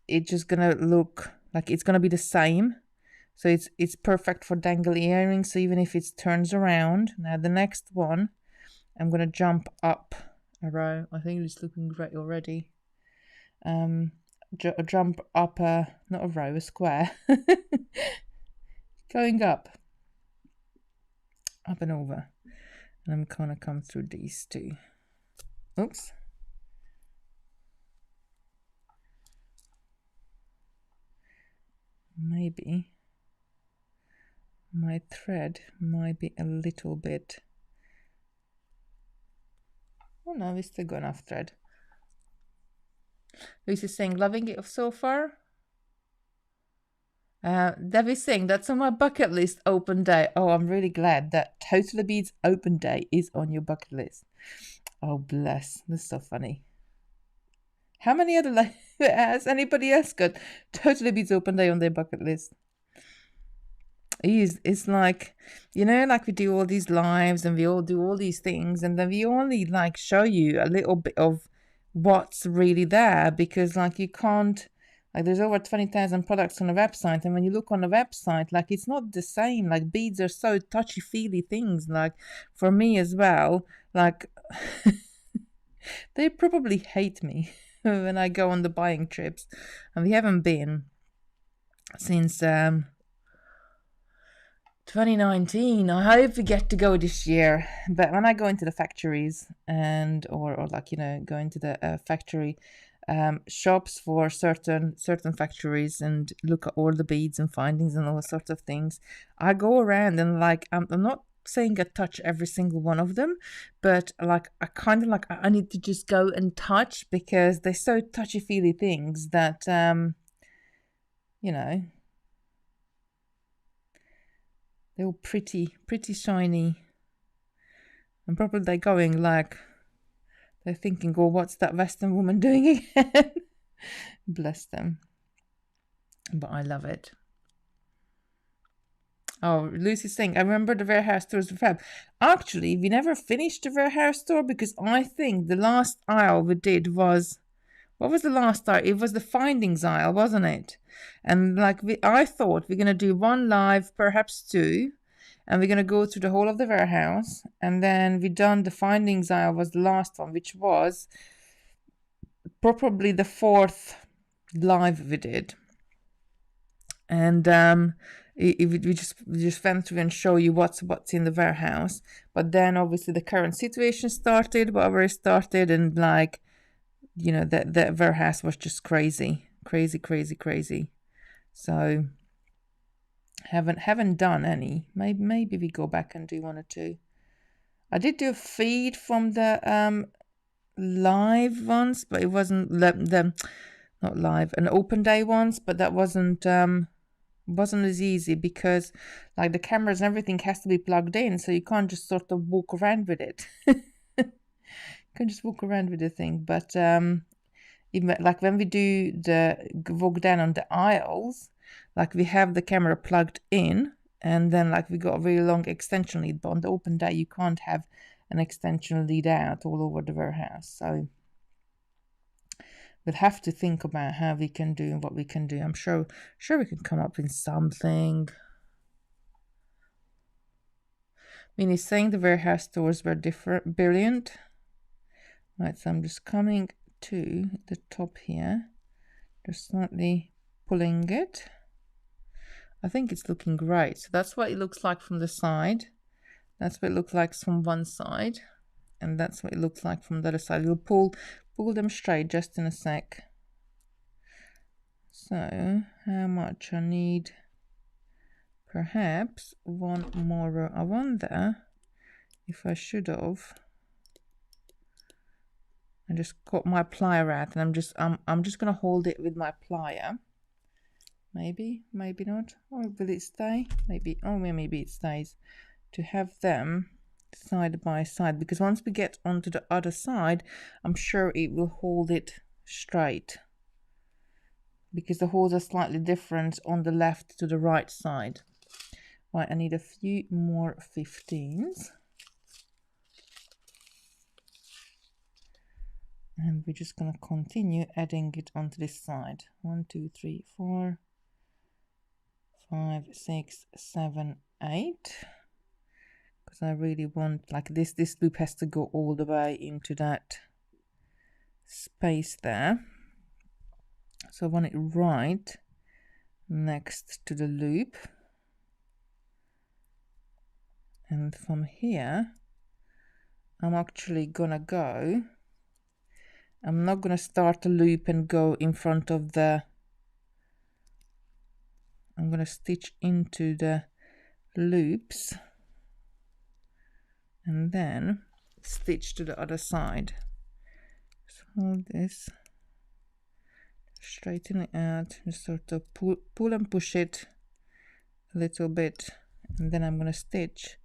it's just going to look like it's going to be the same. So it's perfect for dangly earrings. So even if it turns around. Now the next one, I'm going to jump up a row. I think it's looking great already. Jump up not a row, a square. Going up and over. And I'm going to come through these two. Oops. Maybe my thread might be a little bit. Oh no, we still got enough thread. Lucy's saying, loving it so far. Debbie's saying, that's on my bucket list, open day. Oh, I'm really glad that Totally Beads open day is on your bucket list. Oh, bless. That's so funny. How many other, has anybody else got Totally Beads open day on their bucket list? It's like, you know, like we do all these lives and we all do all these things, and then we only like show you a little bit of what's really there, because like you can't, like there's over 20,000 products on the website, and when you look on the website, like it's not the same. Like beads are so touchy-feely things, like for me as well, like they probably hate me when I go on the buying trips, and we haven't been since 2019. I hope we get to go this year. But when I go into the factories and or like, you know, go into the factory shops for certain factories and look at all the beads and findings and all sorts of things, I go around and like I'm not saying I touch every single one of them, but like I kind of like I need to just go and touch, because they're so touchy-feely things that you know, they're all pretty shiny, and probably they're going like They're thinking, oh, what's that Western woman doing again? Bless them. But I love it. Oh, Lucy's saying, I remember the warehouse stores were fab. Actually, we never finished the warehouse store because I think the last aisle we did was, what was the last aisle? It was the findings aisle, wasn't it? And like I thought we're going to do one live, perhaps two, and we're going to go through the whole of the warehouse. And then we done the findings aisle was the last one, which was probably the fourth live we did. And we just went through and show you what's in the warehouse. But then obviously the current situation started, whatever it started, and like, you know, that warehouse was just crazy. So haven't done any. Maybe we go back and do one or two. I did do a feed from the live ones, but it wasn't the not live, an open day ones, but that wasn't as easy because like the cameras and everything has to be plugged in, so you can't just sort of walk around with it. You can just walk around with the thing. But even like when we do the walk down on the aisles, like we have the camera plugged in, and then like we got a really long extension lead, but on the open day you can't have an extension lead out all over the warehouse. So we'll have to think about how we can do and what we can do. I'm sure we can come up with something. Minnie's saying the warehouse stores were different, brilliant. Right, so I'm just coming to the top here, just slightly pulling it. I think it's looking great. So that's what it looks like from the side. That's what it looks like from one side, and that's what it looks like from the other side. We'll pull them straight just in a sec. So how much I need? Perhaps one more row. I wonder if I should have. I just got my plier out, and I'm just gonna hold it with my plier. Maybe not. Or will it stay? Maybe. Oh, maybe it stays. To have them side by side, because once we get onto the other side, I'm sure it will hold it straight, because the holes are slightly different on the left to the right side. Right, I need a few more 15s. And we're just going to continue adding it onto this side. 1, 2, 3, 4, 5, 6, 7, 8. Because I really want, like this loop has to go all the way into that space there. So I want it right next to the loop. And from here, I'm actually gonna go, I'm not gonna start a loop and go in front of the, I'm gonna stitch into the loops and then stitch to the other side. So hold this, straighten it out, just sort of pull and push it a little bit, and then I'm gonna stitch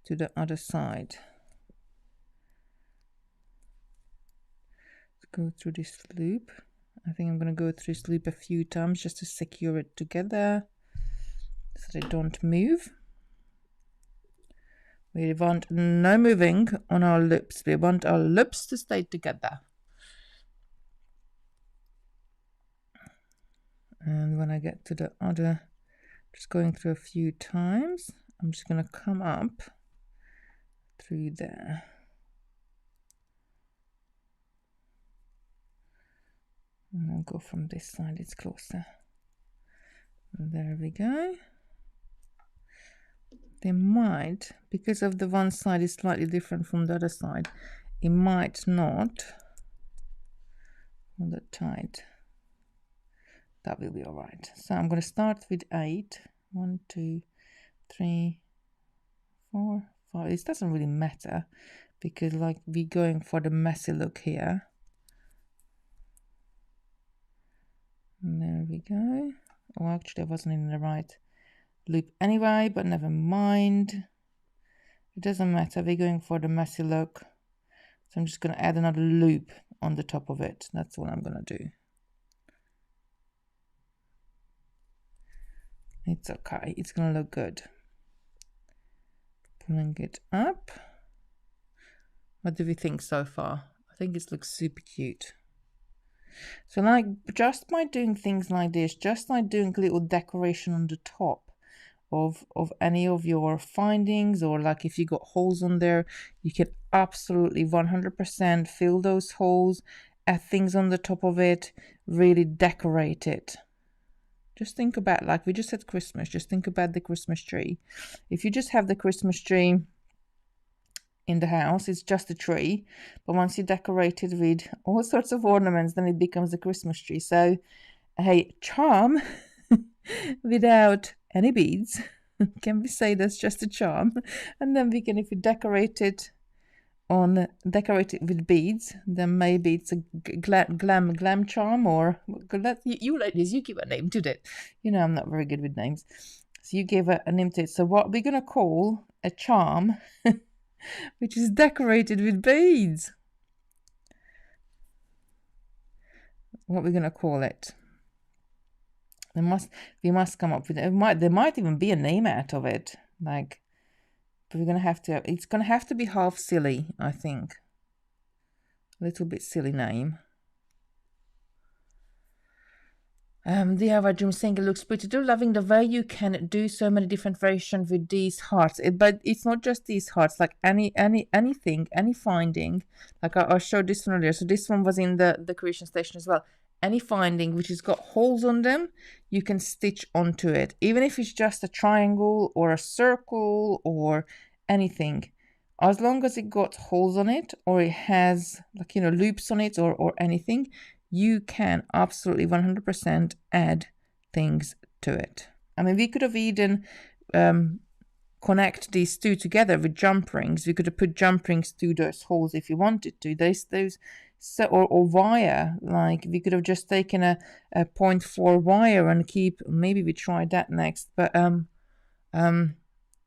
to the other side. Let's go through this loop. I think I'm gonna go through this loop a few times just to secure it together so they don't move. We want no moving on our loops. We want our loops to stay together. And when I get to the other, just going through a few times, I'm just going to come up through there. And I'll go from this side, it's closer. And there we go. They might, because of the one side is slightly different from the other side, it might not hold it tight. That will be all right. So I'm going to start with 8. 1, 2, 3, 4, 5. It doesn't really matter because like we're going for the messy look here. And there we go. Oh, actually I wasn't in the right loop anyway, but never mind. It doesn't matter. We're going for the messy look. So I'm just going to add another loop on the top of it. That's what I'm going to do. It's okay. It's going to look good. Pulling it up. What do we think so far? I think it looks super cute. So like just by doing things like this, just like doing a little decoration on the top of any of your findings, or like if you got holes on there, you can absolutely 100% fill those holes, add things on the top of it, really decorate it. Just think about, like we just said Christmas, just think about the Christmas tree. If you just have the Christmas tree in the house, it's just a tree, but once you decorate it with all sorts of ornaments, then it becomes a Christmas tree. So a charm without any beads can we say that's just a charm? And then we can, if you decorate it with beads, then maybe it's a glam charm, or you ladies, you give a name to it. You know I'm not very good with names, so you give a name to it. So what we're gonna call a charm which is decorated with beads. What we're gonna call it? We must come up with it. There might even be a name out of it, like. But we're gonna have to. It's gonna have to be half silly, I think. A little bit silly name. DIY Dream saying it looks pretty. Do loving the way you can do so many different variations with these hearts. But it's not just these hearts. Like anything, any finding. Like I showed this one earlier. So this one was in the creation station as well. Any finding which has got holes on them, you can stitch onto it. Even if it's just a triangle or a circle or anything. As long as it got holes on it, or it has like, you know, loops on it, or anything, you can absolutely 100% add things to it. I mean, we could have even connect these two together with jump rings. We could have put jump rings through those holes if you wanted to. Or wire, like we could have just taken a 0.4 wire and maybe we try that next, but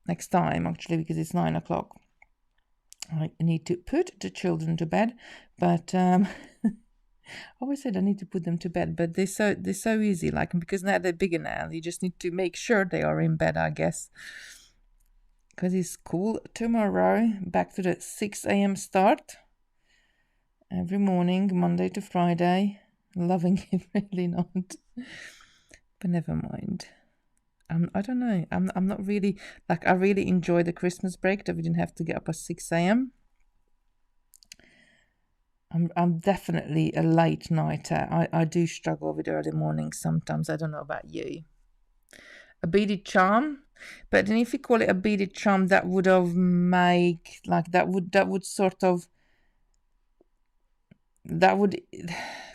next time actually, because it's 9 o'clock. I need to put the children to bed, but I always said I need to put them to bed, but they're so easy, like, because now they're bigger now. You just need to make sure they are in bed, I guess, because it's school tomorrow. Back to the 6 a.m. start every morning, Monday to Friday. Loving it, really not, but never mind. I don't know. I'm not really, like, I really enjoy the Christmas break that we didn't have to get up at 6 a.m. I'm definitely a late nighter. I do struggle with early mornings sometimes. I don't know about you. A beaded charm, but then if you call it a beaded charm, that would have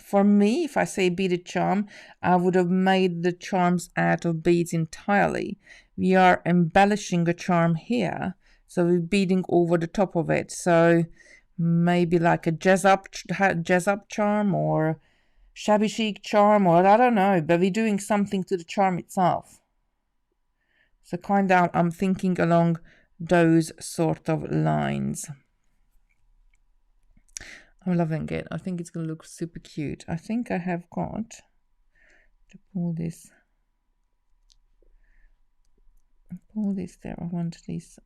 for me, if I say beaded charm, I would have made the charms out of beads entirely. We are embellishing a charm here, so we're beading over the top of it. So maybe like a jazz up charm, or shabby chic charm, or I don't know, but we're doing something to the charm itself. So kind of, I'm thinking along those sort of lines. I'm loving it. I think it's going to look super cute. I think I have got to pull this there. I want this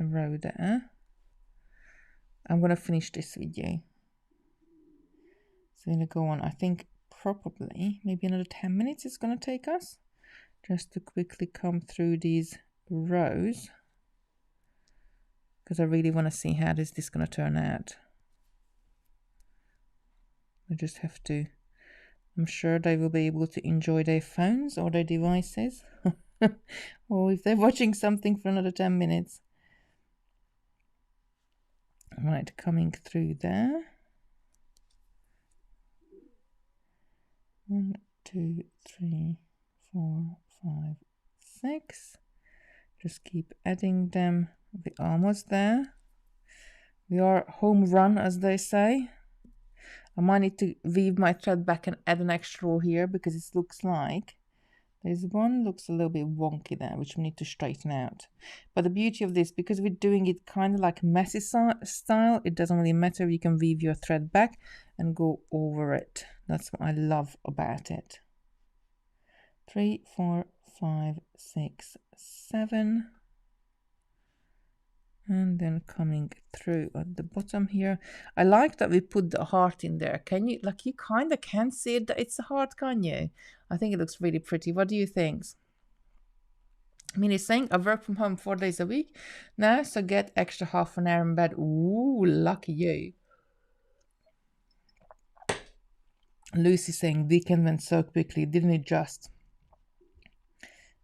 row there. I'm going to finish this video. So I'm going to go on. I think probably maybe another 10 minutes it's going to take us just to quickly come through these rows, because I really want to see how this is going to turn out. I just have to, I'm sure they will be able to enjoy their phones or their devices, or if they're watching something for another 10 minutes. Right, coming through there. 1, 2, 3, 4, 5, 6. Just keep adding them. We're almost there. We are home run, as they say. I might need to weave my thread back and add an extra row here, because it looks like There's one looks a little bit wonky there, which we need to straighten out. But the beauty of this, because we're doing it kind of like messy style, it doesn't really matter. You can weave your thread back and go over it. That's what I love about it. 3, 4, 5, 6, 7. And then coming through at the bottom here. I like that we put the heart in there. Can you, like, you kind of can see it, that it's a heart, can you? I think it looks really pretty. What do you think? I mean, it's saying I work from home 4 days a week now, so get extra half an hour in bed. Ooh, lucky you. Lucy saying weekend went so quickly, didn't it just?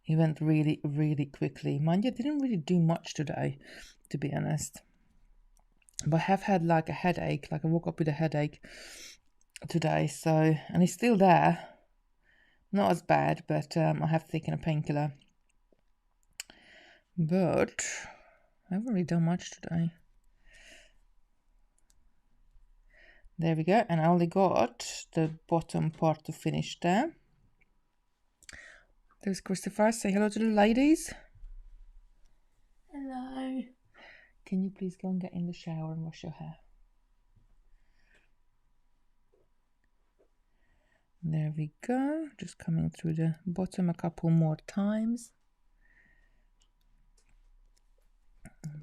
It went really, really quickly. Mind you, I didn't really do much today, to be honest. But I have had like a headache, like I woke up with a headache today, so, and it's still there. Not as bad, but I have taken a painkiller. But I haven't really done much today. There we go, and I only got the bottom part to finish there. There's Christopher. Say hello to the ladies. Hello. Can you please go and get in the shower and wash your hair? There we go. Just coming through the bottom a couple more times.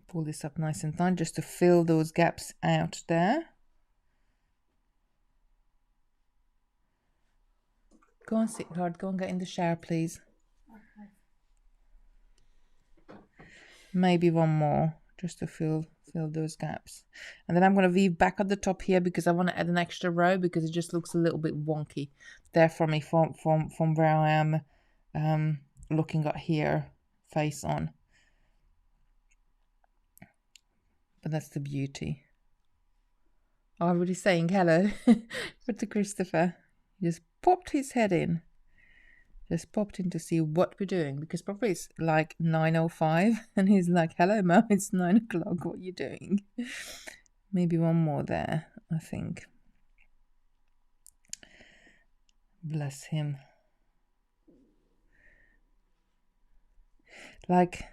Pull this up nice and tight just to fill those gaps out there. Go on, sweetheart. Go and get in the shower, please. Okay. Maybe one more, just to fill those gaps. And then I'm going to weave back at the top here because I want to add an extra row because it just looks a little bit wonky there for me from where I am looking at here, face on. But that's the beauty. Already saying hello but to Christopher. He just popped his head in. Just popped in to see what we're doing because probably it's like 9:05 and he's like, hello Mum, it's 9 o'clock, what are you doing? Maybe one more there, I think. Bless him. Like,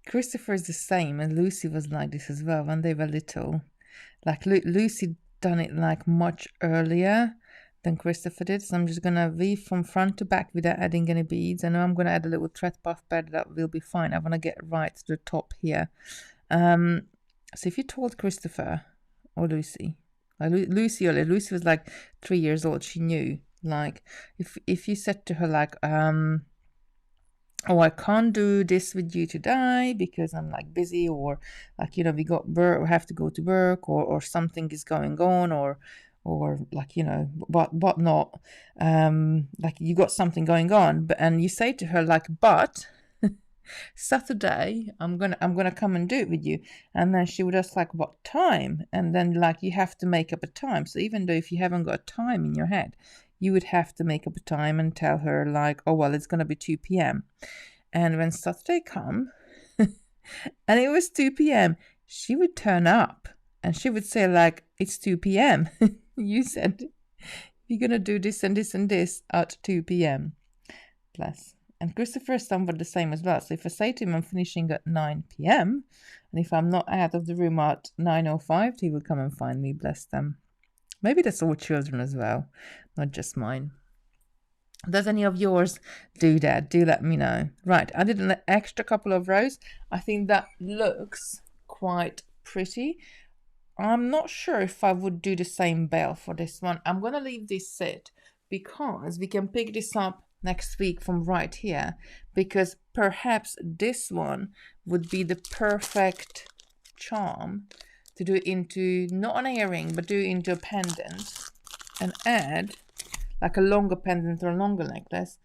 Christopher is the same, and Lucy was like this as well when they were little. Like Lucy done it like much earlier than Christopher did, so I'm just gonna weave from front to back without adding any beads. I know I'm gonna add a little thread puff, but that will be fine. I want to get right to the top here. So if you told Christopher or Lucy, like Lucy was like 3 years old, she knew. Like if you said to her like, oh, I can't do this with you today because I'm like busy, or like, you know, we got work, we have to go to work, or something is going on, or like, you know, what not, like you got something going on, but and you say to her like, but Saturday I'm gonna come and do it with you, and then she would ask like, what time? And then like you have to make up a time. So even though if you haven't got a time in your head, you would have to make up a time and tell her like, oh well, it's gonna be 2 p.m. And when Saturday come and it was 2 p.m, she would turn up and she would say like, it's 2 p.m. You said you're gonna do this and this and this at 2 p.m. Bless. And Christopher is somewhat the same as well. So if I say to him I'm finishing at 9 p.m, and if I'm not out of the room at 9:05, he will come and find me. Bless them. Maybe that's all children as well, not just mine. Does any of yours do that? Do let me know. Right, I did an extra couple of rows. I think that looks quite pretty. I'm not sure if I would do the same bell for this one. I'm going to leave this sit because we can pick this up next week from right here, because perhaps this one would be the perfect charm to do into, not an earring, but do into a pendant and add like a longer pendant or a longer necklace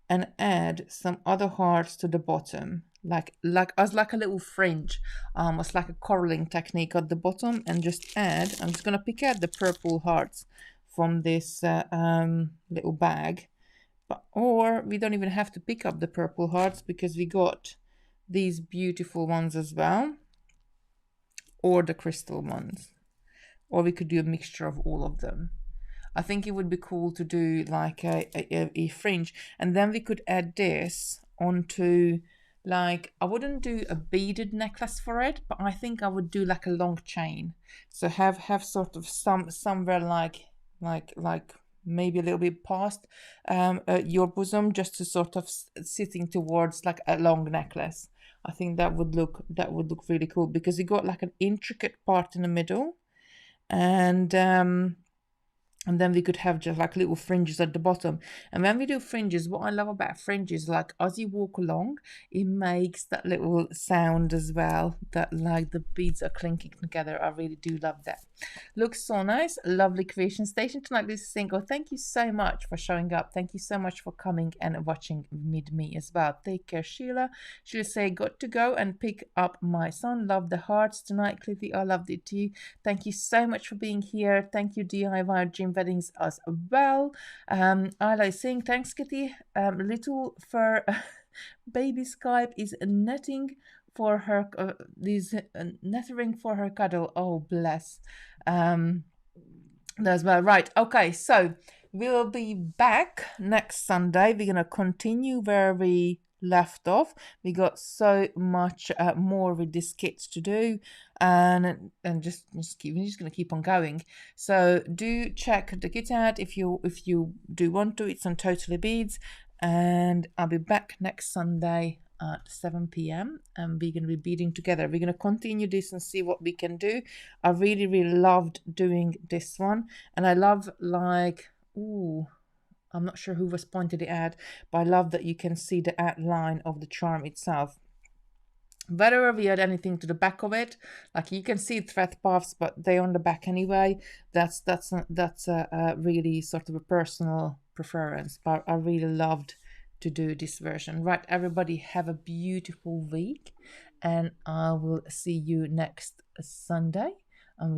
and add some other hearts to the bottom, like as like a little fringe, almost like a coralling technique at the bottom, and just add, I'm just gonna pick out the purple hearts from this little bag, or we don't even have to pick up the purple hearts because we got these beautiful ones as well, or the crystal ones, or we could do a mixture of all of them. I think it would be cool to do like a fringe, and then we could add this onto, like, I wouldn't do a beaded necklace for it, but I think I would do like a long chain. So have sort of somewhere like maybe a little bit past your bosom, just to sort of sitting towards like a long necklace. I think that would look really cool, because you got like an intricate part in the middle, and then we could have just like little fringes at the bottom. And when we do fringes, what I love about fringes, like as you walk along, it makes that little sound as well, that like the beads are clinking together. I really do love that. Looks so nice. Lovely creation station tonight. This is single. Thank you so much for showing up. Thank you so much for coming and watching with me as well. Take care, Sheila. She'll say, got to go and pick up my son. Love the hearts tonight, Cliffy. I loved it too. Thank you so much for being here. Thank you, DIY Dream Weddings as well. I like saying thanks, Kitty. Little fur baby Skype is netting for her nethering for her cuddle. Oh, bless. As well. Right. Okay. So we'll be back next Sunday. We're gonna continue where we left off. We got so much more with these kits to do, and we're just gonna keep on going. So do check the kit out if you do want to. It's on Totally Beads, and I'll be back next Sunday at 7 p.m. and we're going to be beading together. We're going to continue this and see what we can do. I really loved doing this one, and I love, like, ooh, I'm not sure who was pointed it at, but I love that you can see the outline of the charm itself. Whether we add anything to the back of it, like you can see thread paths, but they're on the back anyway. That's a really sort of a personal preference, but I really loved to do this version. Right, everybody, have a beautiful week, and I will see you next Sunday, and we